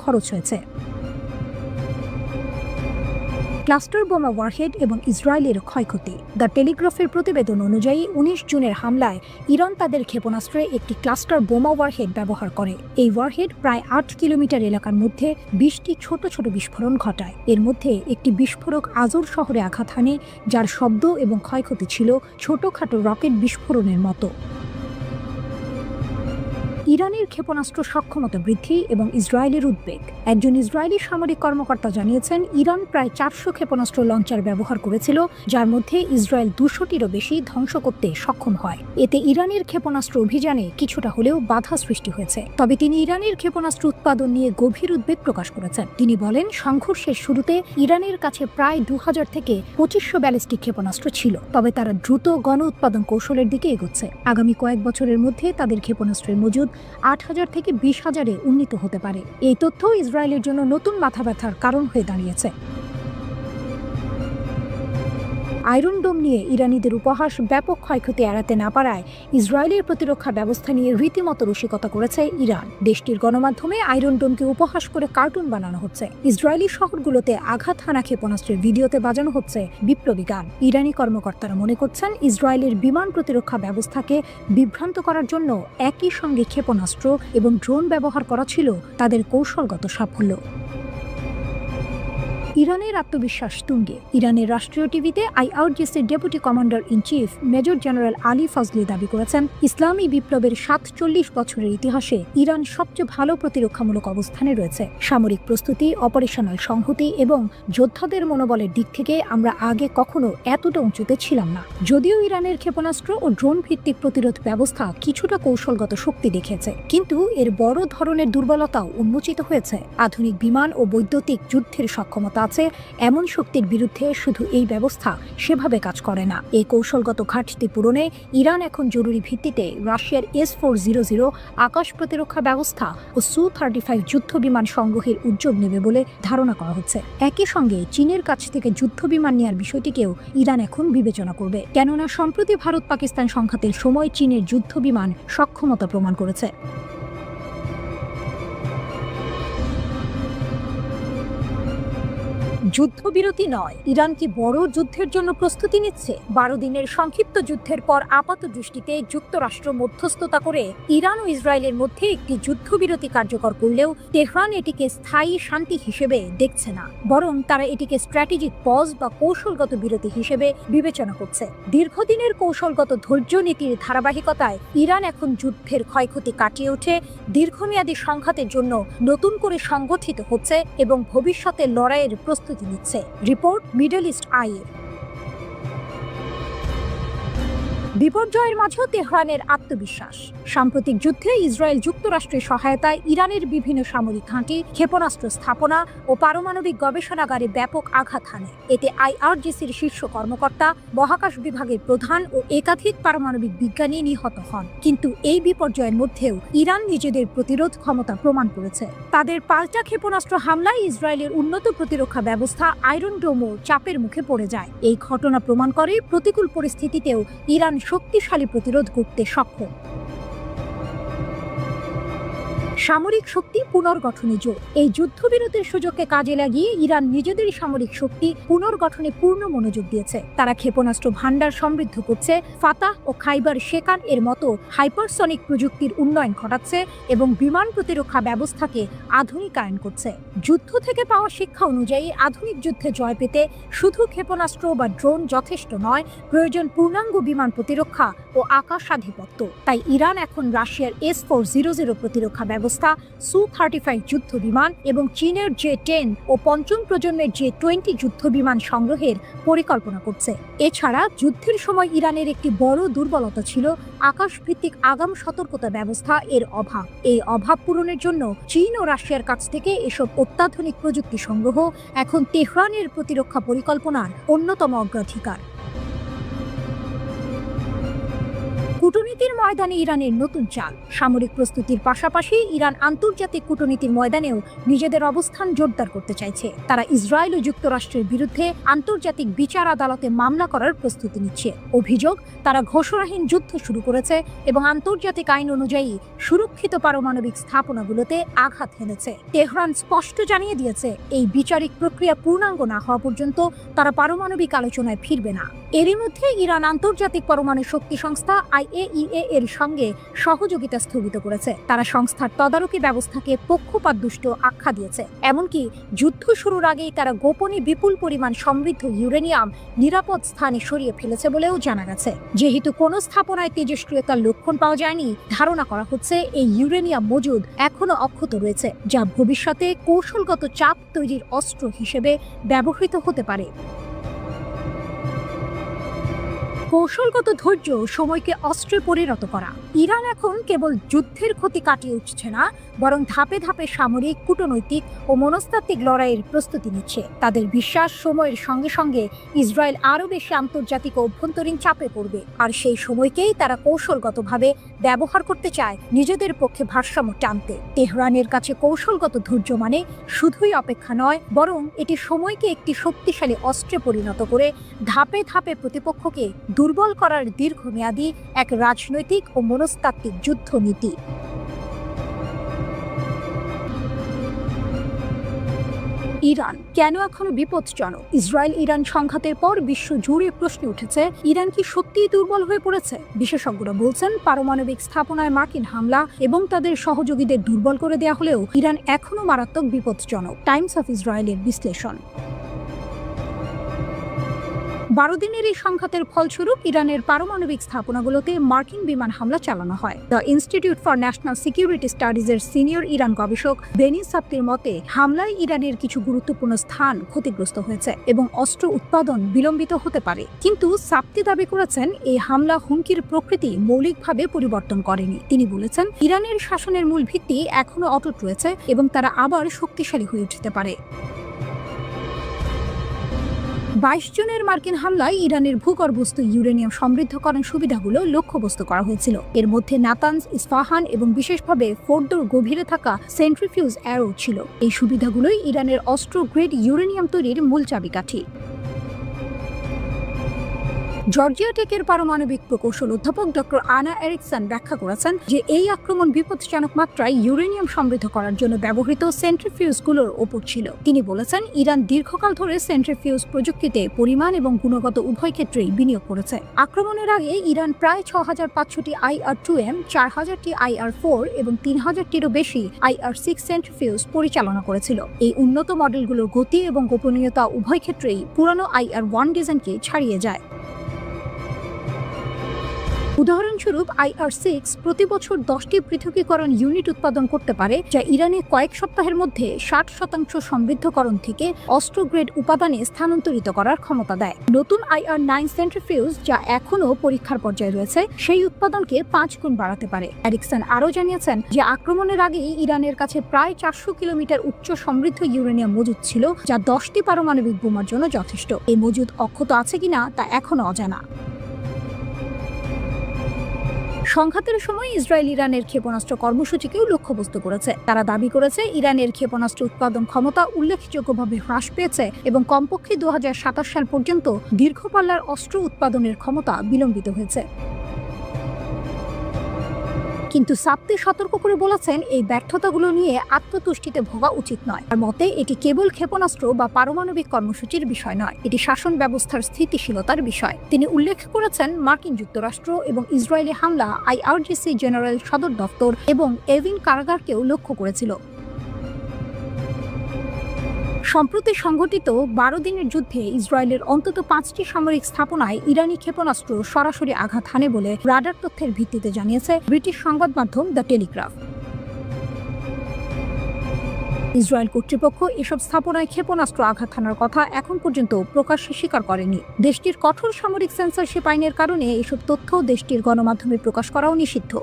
খরচ হয়েছে। ক্লাস্টার বোমা ওয়ারহেড এবং ইসরায়েলের ক্ষয়ক্ষতি। দ্য টেলিগ্রাফের প্রতিবেদন অনুযায়ী 19 জুনের হামলায় ইরান তাদের ক্ষেপণাস্ত্রে একটি ক্লাস্টার বোমা ওয়ারহেড ব্যবহার করে। এই ওয়ারহেড প্রায় 8 কিলোমিটার এলাকার মধ্যে 20টি ছোট ছোট বিস্ফোরণ ঘটায়। এর মধ্যে একটি বিস্ফোরক আজর শহরে আঘাত হানে, যার শব্দ এবং ক্ষয়ক্ষতি ছিল ছোটখাটো রকেট বিস্ফোরণের মতো। ইরানের ক্ষেপণাস্ত্র সক্ষমতা বৃদ্ধি এবং ইসরায়েলের উদ্বেগ। একজন ইসরায়েলি সামরিক কর্মকর্তা জানিয়েছেন, ইরান প্রায় 400 ক্ষেপণাস্ত্র লঞ্চার ব্যবহার করেছিল, যার মধ্যে ইসরায়েল 200টিরও বেশি ধ্বংস করতে সক্ষম হয়। এতে ইরানের ক্ষেপণাস্ত্র অভিযানে কিছুটা হলেও বাধা সৃষ্টি হয়েছে। তবে তিনি ইরানের ক্ষেপণাস্ত্র উৎপাদন নিয়ে গভীর উদ্বেগ প্রকাশ করেছেন। তিনি বলেন, সংঘর্ষের শুরুতে ইরানের কাছে প্রায় 2000 থেকে 2500 ব্যালিস্টিক ক্ষেপণাস্ত্র ছিল, তবে তারা দ্রুত গণ উৎপাদন কৌশলের দিকে এগোচ্ছে। আগামী কয়েক বছরের মধ্যে তাদের ক্ষেপণাস্ত্রের মজুদ 8000 থেকে 20,000-এ উন্নীত হতে পারে। এই তথ্য ইসরায়েলের জন্য নতুন মাথা ব্যথার কারণ হয়ে দাঁড়িয়েছে। আয়রন ডোম নিয়ে ইরানিদের উপহাস ব্যাপক ক্ষয়ক্ষতি এড়াতে না পারায় ইসরায়েলের প্রতিরক্ষা ব্যবস্থা নিয়ে রীতিমতো রসিকতা করেছে ইরান। দেশটির গণমাধ্যমে আয়রন ডোমকে উপহাস করে কার্টুন বানানো হচ্ছে। ইসরায়েলি শহরগুলোতে আঘাত হানা ক্ষেপণাস্ত্রের ভিডিওতে বাজানো হচ্ছে বিপ্লবী গান। ইরানি কর্মকর্তারা মনে করছেন, ইসরায়েলের বিমান প্রতিরক্ষা ব্যবস্থাকে বিভ্রান্ত করার জন্য একই সঙ্গে ক্ষেপণাস্ত্র এবং ড্রোন ব্যবহার করা ছিল তাদের কৌশলগত সাফল্য। ইরানের আত্মবিশ্বাস তুঙ্গে। ইরানের রাষ্ট্রীয় টিভিতে IRGCর deputy commander in chief major general Ali Fazli দাবি করেছেন, ইসলামী বিপ্লবের 47 বছরের ইতিহাসে ইরান সবচেয়ে ভালো প্রতিরক্ষামূলক অবস্থানে রয়েছে। সামরিক প্রস্তুতি, অপারেশনাল সংহতি এবং যোদ্ধাদের মনোবলের দিক থেকে আমরা আগে কখনো এতটা উঁচুতে ছিলাম না। যদিও ইরানের ক্ষেপণাস্ত্র ও ড্রোন ভিত্তিক প্রতিরোধ ব্যবস্থা কিছুটা কৌশলগত শক্তি দেখিয়েছে, কিন্তু এর বড় ধরনের দুর্বলতাও উন্মোচিত হয়েছে। আধুনিক বিমান ও বৈদ্যুতিক যুদ্ধের সক্ষমতা আছে, এমন শক্তির বিরুদ্ধে শুধু এই ব্যবস্থা সেভাবে কাজ করে না। এই কৌশলগত ঘাটতি পূরণে ইরান এখন জরুরি ভিত্তিতে রাশিয়ার S-400 আকাশ প্রতিরক্ষা ব্যবস্থা ও Su-35 যুদ্ধ বিমান সংগ্রহের উদ্যোগ নেবে বলে ধারণা করা হচ্ছে। একই সঙ্গে চীনের কাছ থেকে যুদ্ধ বিমান নেওয়ার বিষয়টিকেও ইরান এখন বিবেচনা করবে, কেননা সম্প্রতি ভারত পাকিস্তান সংঘাতের সময় চীনের যুদ্ধ বিমান সক্ষমতা প্রমাণ করেছে। যুদ্ধবিরতি নয়, ইরান কি বড় যুদ্ধের জন্য প্রস্তুতি নিচ্ছে? 12 দিনের সংক্ষিপ্ত যুদ্ধের পর আপাত দৃষ্টিতে যুক্তরাষ্ট্র মধ্যস্থতা করে ইরান ও ইসরায়েলের মধ্যে একটি যুদ্ধবিরতি কার্যকর করলেও তেহরান এটিকে স্থায়ী শান্তি হিসেবে দেখছে না, বরং তারা এটিকে স্ট্র্যাটেজিক পজ বা কৌশলগত বিরতি হিসেবে বিবেচনা করছে। দীর্ঘদিনের কৌশলগত ধৈর্য নীতির ধারাবাহিকতায় ইরান এখন যুদ্ধের ক্ষয়ক্ষতি কাটিয়ে উঠে দীর্ঘমেয়াদী সংঘাতের জন্য নতুন করে সংগঠিত হচ্ছে এবং ভবিষ্যতের লড়াইয়ের প্রস্তুতি নিচ্ছে। Report, middle East Eye. বিপর্যয়ের মাঝেও তেহরানের আত্মবিশ্বাস। সাম্প্রতিক যুদ্ধে ইসরায়েল যুক্তরাষ্ট্রের সহায়তায় ইরানের বিভিন্ন সামরিক ঘাঁটি, ক্ষেপণাস্ত্র স্থাপনা ও পারমাণবিক গবেষণাগারে ব্যাপক আঘাত হানে। এতে আইআরজিসির শীর্ষ কর্মকর্তা, মহাকাশ বিভাগের প্রধান ও একাধিক পারমাণবিক বিজ্ঞানী নিহত হন। কিন্তু এই বিপর্যয়ের মধ্যেও ইরান নিজেদের প্রতিরোধ ক্ষমতা প্রমাণ করেছে। তাদের পাল্টা ক্ষেপণাস্ত্র হামলায় ইসরায়েলের উন্নত প্রতিরক্ষা ব্যবস্থা আয়রন ডোমও চাপের মুখে পড়ে যায়। এই ঘটনা প্রমাণ করে প্রতিকূল পরিস্থিতিতেও ইরান শক্তিশালী প্রতিরোধ করতে সক্ষম। সামরিক শক্তি পুনর্গঠনে জোর। এই যুদ্ধবিরতির সুযোগকে কাজে লাগিয়ে ইরান নিজেদের সামরিক শক্তি পুনর্গঠনে পূর্ণ মনোযোগ দিয়েছে। তারা ক্ষেপণাস্ত্র ভান্ডার সমৃদ্ধ করছে, ফাতাহ ও খাইবার শেকান এর মতো হাইপারসনিক প্রযুক্তির উন্নয়ন ঘটাচ্ছে এবং বিমান প্রতিরক্ষা ব্যবস্থাকে আধুনিকায়ন করছে। যুদ্ধ থেকে পাওয়া শিক্ষা অনুযায়ী আধুনিক যুদ্ধে জয় পেতে শুধু ক্ষেপণাস্ত্র বা ড্রোন যথেষ্ট নয়, প্রয়োজন পূর্ণাঙ্গ বিমান প্রতিরক্ষা ও আকাশাধিপত্য। তাই ইরান এখন রাশিয়ার S-400 প্রতিরক্ষা ব্যবস্থা, Su-35 যুদ্ধ বিমান এবং চীনের J-10 ও পঞ্চম প্রজন্মের J-20 যুদ্ধ বিমান সংগ্রহের পরিকল্পনা করছে। এছাড়া যুদ্ধের সময় ইরানের একটি বড় দুর্বলতা ছিল আকাশভিত্তিক আগাম সতর্কতা ব্যবস্থা এর অভাব। এই অভাব পূরণের জন্য চীন ও রাশিয়ার কাছ থেকে এসব অত্যাধুনিক প্রযুক্তি সংগ্রহ এখন তেহরানের প্রতিরক্ষা পরিকল্পনার অন্যতম অগ্রাধিকার। কূটনীতির ময়দানে ইরানের নতুন চাল। সামরিক প্রস্তুতির পাশাপাশি ইরান আন্তর্জাতিক কূটনীতির ময়দানেও নিজেদের অবস্থান জোরদার করতে চাইছে। তারা ইসরায়েল ও যুক্তরাষ্ট্রের বিরুদ্ধে আন্তর্জাতিক বিচার আদালতে মামলা করার প্রস্তুতি নিচ্ছে। অভিযোগ, তারা ঘোষণাহীন যুদ্ধ শুরু করেছে এবং আন্তর্জাতিক আইন অনুযায়ী সুরক্ষিত পারমাণবিক স্থাপনাগুলোতে আঘাত হেনেছে। তেহরান স্পষ্ট জানিয়ে দিয়েছে, এই বিচারিক প্রক্রিয়া পূর্ণাঙ্গ না হওয়া পর্যন্ত তারা পারমাণবিক আলোচনায় ফিরবে না। এরই মধ্যে ইরান আন্তর্জাতিক পরমাণু শক্তি সংস্থা IAEA এর সঙ্গে সহযোগিতা স্থগিত করেছে। তারা সংস্থার তদারকি ব্যবস্থাকে পক্ষপাতদুষ্ট আখ্যা দিয়েছে। এমনকি যুদ্ধ শুরুর আগেই তারা গোপনে বিপুল পরিমাণ সমৃদ্ধ ইউরেনিয়াম নিরাপদ স্থানে সরিয়ে ফেলেছে বলেও জানা গেছে। যেহেতু কোনো স্থাপনায় তেজস্ক্রিয়তার লক্ষণ পাওয়া যায়নি, ধারণা করা হচ্ছে এই ইউরেনিয়াম মজুদ এখনো অক্ষত রয়েছে, যা ভবিষ্যতে কৌশলগত চাপ তৈরির অস্ত্র হিসেবে ব্যবহৃত হতে পারে। কৌশলগত ধৈর্য সময়কে অস্ত্রে পরিণত করা। ইরান এখন কেবল যুদ্ধের ক্ষতি কাটিয়ে উঠছে না, বরং ধাপে ধাপে সামরিক, কূটনৈতিক ও মনস্তাত্ত্বিক লড়াইয়ের প্রস্তুতি নিচ্ছে। তাদের বিশ্বাস, সময়ের সঙ্গে সঙ্গে ইসরায়েল আরও বেশি আন্তর্জাতিক ও অভ্যন্তরীণ চাপে পড়বে, আর সেই সময়কেই তারা কৌশলগতভাবে ব্যবহার করতে চায় নিজেদের পক্ষে ভারসাম্য টানতে। তেহরানের কাছে কৌশলগত ধৈর্য মানে শুধুই অপেক্ষা নয়, বরং এটি সময়কে একটি শক্তিশালী অস্ত্রে পরিণত করে ধাপে ধাপে প্রতিপক্ষকে দুর্বল করার দীর্ঘমেয়াদী এক রাজনৈতিক ও মনস্তাত্ত্বিক যুদ্ধনীতি। ইরান কেন এখনো বিপজ্জনক? ইসরায়েল ইরান সংঘাতের পর বিশ্ব জুড়ে প্রশ্ন উঠেছে, ইরান কি সত্যিই দুর্বল হয়ে পড়েছে? বিশেষজ্ঞরা বলছেন, পারমাণবিক স্থাপনায় মার্কিন হামলা এবং তাদের সহযোগীদের দুর্বল করে দেয়া হলেও ইরান এখনো মারাত্মক বিপজ্জনক। টাইমস অফ ইসরায়েলের বিশ্লেষণ। 12 দিনের এই সংঘাতের ফলস্বরূপ ইরানের পারমাণবিক স্থাপনাগুলোতে মার্কিন বিমান হামলা চালানো হয়। The Institute for National Security স্টাডিজের সিনিয়র ইরান গবেষক বেনি সাপ্তির মতে, হামলায় ইরানের কিছু গুরুত্বপূর্ণ স্থান ক্ষতিগ্রস্ত হয়েছে এবং অস্ত্র উৎপাদন বিলম্বিত হতে পারে। কিন্তু সাপ্তি দাবি করেছেন, এই হামলা হুমকির প্রকৃতি মৌলিকভাবে পরিবর্তন করেনি। তিনি বলেছেন, ইরানের শাসনের মূল ভিত্তি এখনো অটুট রয়েছে এবং তারা আবার শক্তিশালী হয়ে উঠতে পারে। 22 জনের মার্কিন হামলায় ইরানের ভূগর্ভস্থ ইউরেনিয়াম সমৃদ্ধকরণ সুবিধাগুলো লক্ষ্যবস্তু করা হয়েছিল। এর মধ্যে নাতানজ, ইস্পাহান এবং বিশেষভাবে ফোর্দোর গভীরে থাকা সেন্ট্রিফিউজ অ্যারো ছিল। এই সুবিধাগুলোই ইরানের অস্ত্র গ্রেড ইউরেনিয়াম তৈরির মূল চাবিকাঠি। জর্জিয়া টেকের পারমাণবিক প্রকৌশল অধ্যাপক ডক্টর আনা এরিকসন ব্যাখ্যা করেছেন যে এই আক্রমণ বিপজ্জনক মাত্রায় ইউরেনিয়াম সমৃদ্ধ করার জন্য ব্যবহৃত সেন্ট্রিফিউজগুলোর ওপর ছিল। তিনি বলেছেন, ইরান দীর্ঘকাল ধরে সেন্ট্রিফিউজ প্রযুক্তিতে পরিমাণ এবং গুণগত উভয় ক্ষেত্রেই বিনিয়োগ করেছে। আক্রমণের আগে ইরান প্রায় 6500টি IR-2M, 4000টি IR-4 এবং 3000টিরও বেশি IR-6 সেন্ট্রিফিউজ পরিচালনা করেছিল। এই উন্নত মডেলগুলোর গতি এবং গোপনীয়তা উভয় ক্ষেত্রেই পুরানো IR-1 ডিজাইনকে ছাড়িয়ে যায়। উদাহরণস্বরূপ IR-6 প্রতি বছর 10টি পৃথকীকরণ ইউনিট উৎপাদন করতে পারে, যা ইরানে কয়েক সপ্তাহের মধ্যে 60% সমৃদ্ধকরণ থেকে অস্ত্র গ্রেড উপাদানে স্থানান্তরিত করার ক্ষমতা দেয়। নতুন IR-9 সেন্ট্রিফিউজ, যা এখনও পরীক্ষার পর্যায়ে রয়েছে, সেই উৎপাদনকে 5 গুণ বাড়াতে পারে। এরিকসন আরও জানিয়েছেন যে আক্রমণের আগেই ইরানের কাছে প্রায় 400 কিলোমিটার উচ্চ সমৃদ্ধ ইউরেনিয়াম মজুদ ছিল, যা 10টি পারমাণবিক বোমার জন্য যথেষ্ট। এই মজুদ অক্ষত আছে কিনা তা এখনও অজানা। সংঘাতের সময় ইসরায়েল ইরানের ক্ষেপণাস্ত্র কর্মসূচিকেও লক্ষ্যবস্তু করেছে। তারা দাবি করেছে ইরানের ক্ষেপণাস্ত্র উৎপাদন ক্ষমতা উল্লেখযোগ্যভাবে হ্রাস পেয়েছে এবং কমপক্ষে 2027 সাল পর্যন্ত দীর্ঘপাল্লার অস্ত্র উৎপাদনের ক্ষমতা বিলম্বিত হয়েছে। কিন্তু সাপ্তি সতর্ক করে বলেছেন এই ব্যর্থতাগুলো নিয়ে আত্মতুষ্টিতে ভোগা উচিত নয়। তার মতে এটি কেবল ক্ষেপণাস্ত্র বা পারমাণবিক কর্মসূচির বিষয় নয়, এটি শাসন ব্যবস্থার স্থিতিশীলতার বিষয়। তিনি উল্লেখ করেছেন মার্কিন যুক্তরাষ্ট্র এবং ইসরায়েলি হামলা IRGC জেনারেল সদর দপ্তর এবং এভিন কারাগারকেও লক্ষ্য করেছিল। সম্প্রতি সংঘটিত 12 দিনের যুদ্ধে ইসরায়েলের অন্তত 5টি সামরিক স্থাপনায় ইরানি ক্ষেপণাস্ত্র সরাসরি আঘাত হানে বলে রাডার তথ্যের ভিত্তিতে জানিয়েছে ব্রিটিশ সংবাদ মাধ্যম দ্য টেলিগ্রাফ। ইসরায়েল কর্তৃপক্ষ এসব স্থাপনায় ক্ষেপণাস্ত্র আঘাত হানার কথা এখন পর্যন্ত প্রকাশ্যে স্বীকার করেনি। দেশটির কঠোর সামরিক সেন্সরশিপ আইনের কারণে এসব তথ্য দেশটির গণমাধ্যমে প্রকাশ করাও নিষিদ্ধ।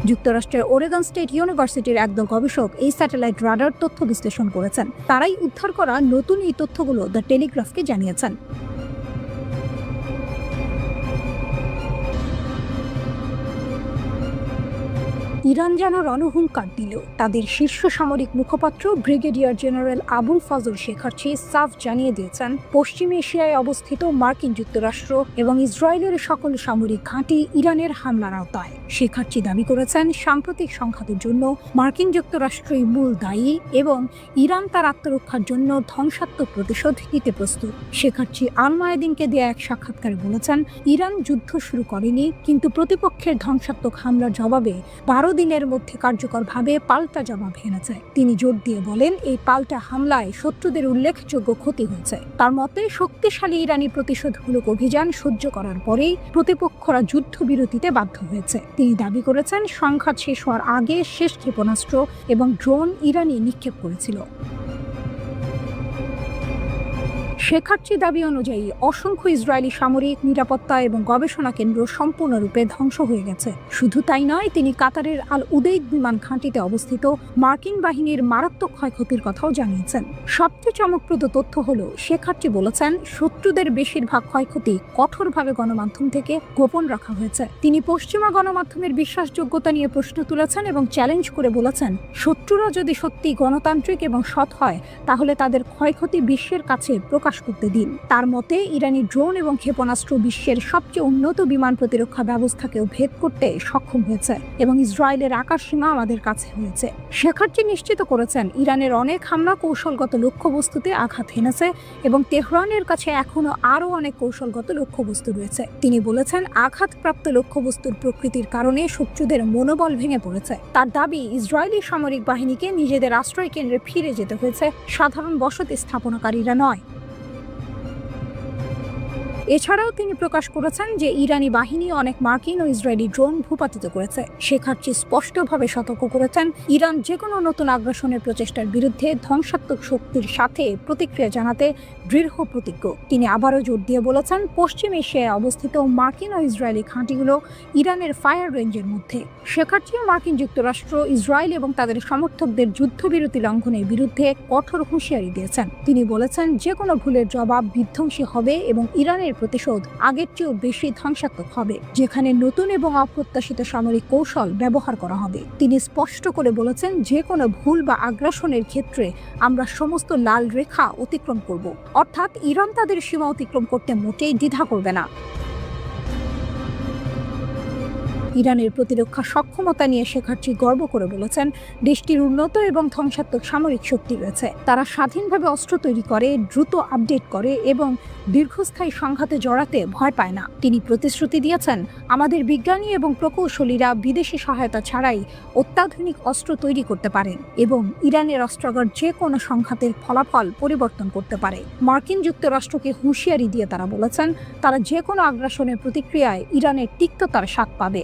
যুক্তরাষ্ট্রের ওরেগন স্টেট ইউনিভার্সিটির একদল গবেষক এই স্যাটেলাইট রাডার তথ্য বিশ্লেষণ করেছেন। তারাই উদ্ধার করা নতুন এই তথ্যগুলো দ্য টেলিগ্রাফকে জানিয়েছেন। ইরান যেন রণহুঙ্কার দিল। তাদের শীর্ষ সামরিক মুখপাত্র ব্রিগেডিয়ার জেনারেল আবুল ফজল শেখার্চি সাফ জানিয়ে দিয়েছেন, পশ্চিম এশিয়ায় অবস্থিত মার্কিন যুক্তরাষ্ট্র এবং ইসরায়েলের সকল সামরিক ঘাঁটি ইরানের হামলার আওতায়। শেখার্চি দাবি করেছেন, সাম্প্রতিক সংঘাতের জন্য মার্কিন যুক্তরাষ্ট্রই মূল দায়ী এবং ইরান তার আত্মরক্ষার জন্য ধ্বংসাত্মক প্রতিশোধ নিতে প্রস্তুত। শেখার্চি আল মায়াদিনকে দেয়া এক সাক্ষাৎকারে বলেছেন, ইরান যুদ্ধ শুরু করেনি, কিন্তু প্রতিপক্ষের ধ্বংসাত্মক হামলার জবাবে 12 দিনের মধ্যে কার্যকরভাবে পাল্টা জবাব এনেছে। তিনি জোর দিয়ে বলেন, এই পাল্টা হামলায় শত্রুদের উল্লেখযোগ্য ক্ষতি হয়েছে। তার মতে শক্তিশালী ইরানি প্রতিশোধমূলক অভিযান সহ্য করার পরেই প্রতিপক্ষরা যুদ্ধবিরতিতে বাধ্য হয়েছে। তিনি দাবি করেছেন, সংঘাত শেষ হওয়ার আগে শেষ ক্ষেপণাস্ত্র এবং ড্রোন ইরানি নিক্ষেপ করেছিল। শেখার্চি দাবি অনুযায়ী অসংখ্য ইসরায়েলি সামরিক, নিরাপত্তা এবং গবেষণা কেন্দ্র সম্পূর্ণরূপে ধ্বংস হয়ে গেছে। শুধু তাই নয়, তিনি কাতারের আল উদেইদ বিমান ঘাঁটিতে অবস্থিত মার্কিন বাহিনীর মারাত্মক ক্ষয়ক্ষতির কথাও জানিয়েছেন। সবচেয়ে চমকপ্রদ তথ্য হলো, শেখার্চি বলেছেন, শত্রুদের বেশিরভাগ ক্ষয়ক্ষতি কঠোরভাবে গণমাধ্যম থেকে গোপন রাখা হয়েছে। তিনি পশ্চিমা গণমাধ্যমের বিশ্বাসযোগ্যতা নিয়ে প্রশ্ন তুলেছেন এবং চ্যালেঞ্জ করে বলেছেন, শত্রুরা যদি সত্যি গণতান্ত্রিক এবং সৎ হয়, তাহলে তাদের ক্ষয়ক্ষতি বিশ্বের কাছে প্রকাশ করতে দিন। তার মতে ইরানি ড্রোন এবং ক্ষেপণাস্ত্র বিশ্বের সবচেয়ে উন্নত বিমান প্রতিরক্ষা ব্যবস্থাকেও ভেদ করতে সক্ষম হয়েছে এবং ইসরায়েলের আকাশসীমা আমাদের কাছে হয়েছে। শেখার্চি নিশ্চিত করেছেন, ইরানের অনেক হামলা কৌশলগত লক্ষ্যবস্তুতে আঘাত হেনেছে এবং তেহরানের কাছে এখনো আরও অনেক কৌশলগত লক্ষ্যবস্তু রয়েছে। তিনি বলেছেন, আঘাতপ্রাপ্ত লক্ষ্যবস্তুর প্রকৃতির কারণে শত্রুদের মনোবল ভেঙে পড়েছে। তার দাবি, ইসরায়েলি সামরিক বাহিনীকে নিজেদের আশ্রয় কেন্দ্রে ফিরে যেতে হয়েছে, সাধারণ বসতি স্থাপনাকারীরা নয়। এছাড়াও তিনি প্রকাশ করেছেন যে ইরানি বাহিনী অনেক মার্কিন ও ইসরায়েলি ড্রোন ভূপাতিত করেছে। শেখার্চি স্পষ্টভাবে সতর্ক করেছেন, ইরান যে কোনো নতুন আগ্রাসনের প্রচেষ্টার বিরুদ্ধে ধ্বংসাত্মক শক্তির সাথে প্রতিক্রিয়া জানাতে দৃঢ় প্রতিজ্ঞ। তিনি আবারও জোর দিয়ে বলেছেন, পশ্চিম এশিয়ায় অবস্থিত মার্কিন ও ইসরায়েলি ঘাঁটিগুলো ইরানের ফায়ার রেঞ্জের মধ্যে। শেখার্চি মার্কিন যুক্তরাষ্ট্র, ইসরায়েল এবং তাদের সমর্থকদের যুদ্ধবিরতি লঙ্ঘনের বিরুদ্ধে কঠোর হুঁশিয়ারি দিয়েছেন। তিনি বলেছেন, যে কোনো ভুলের জবাব বিধ্বংসী হবে এবং ইরানের প্রতিশোধ আগের চেয়েও বেশি ধ্বংসাত্মক হবে, যেখানে নতুন এবং অপ্রত্যাশিত সামরিক কৌশল ব্যবহার করা হবে। তিনি স্পষ্ট করে বলেছেন, যে কোনো ভুল বা আগ্রাসনের ক্ষেত্রে আমরা সমস্ত লাল রেখা অতিক্রম করব, অর্থাৎ ইরান তাদের সীমা অতিক্রম করতে মোটেই দ্বিধা করবে না। ইরানের প্রতিরক্ষা সক্ষমতা নিয়ে শেখার্চি গর্ব করে বলেছেন, দেশটির উন্নত এবং ধ্বংসাত্মক সামরিক শক্তি রয়েছে। তারা স্বাধীনভাবে অস্ত্র তৈরি করে, দ্রুত আপডেট করে এবং দীর্ঘস্থায়ী সংঘাতে জড়াতে ভয় পায় না। তিনি প্রতিশ্রুতি দিয়েছেন, আমাদের বিজ্ঞানী এবং প্রকৌশলীরা বিদেশি সহায়তা ছাড়াই অত্যাধুনিক অস্ত্র তৈরি করতে পারেন এবং ইরানের অস্ত্রাগার যে কোনো সংঘাতের ফলাফল পরিবর্তন করতে পারে। মার্কিন যুক্তরাষ্ট্রকে হুঁশিয়ারি দিয়ে তারা বলেছেন, তারা যে কোনো আগ্রাসনের প্রতিক্রিয়ায় ইরানের তিক্ততার স্বাদ পাবে।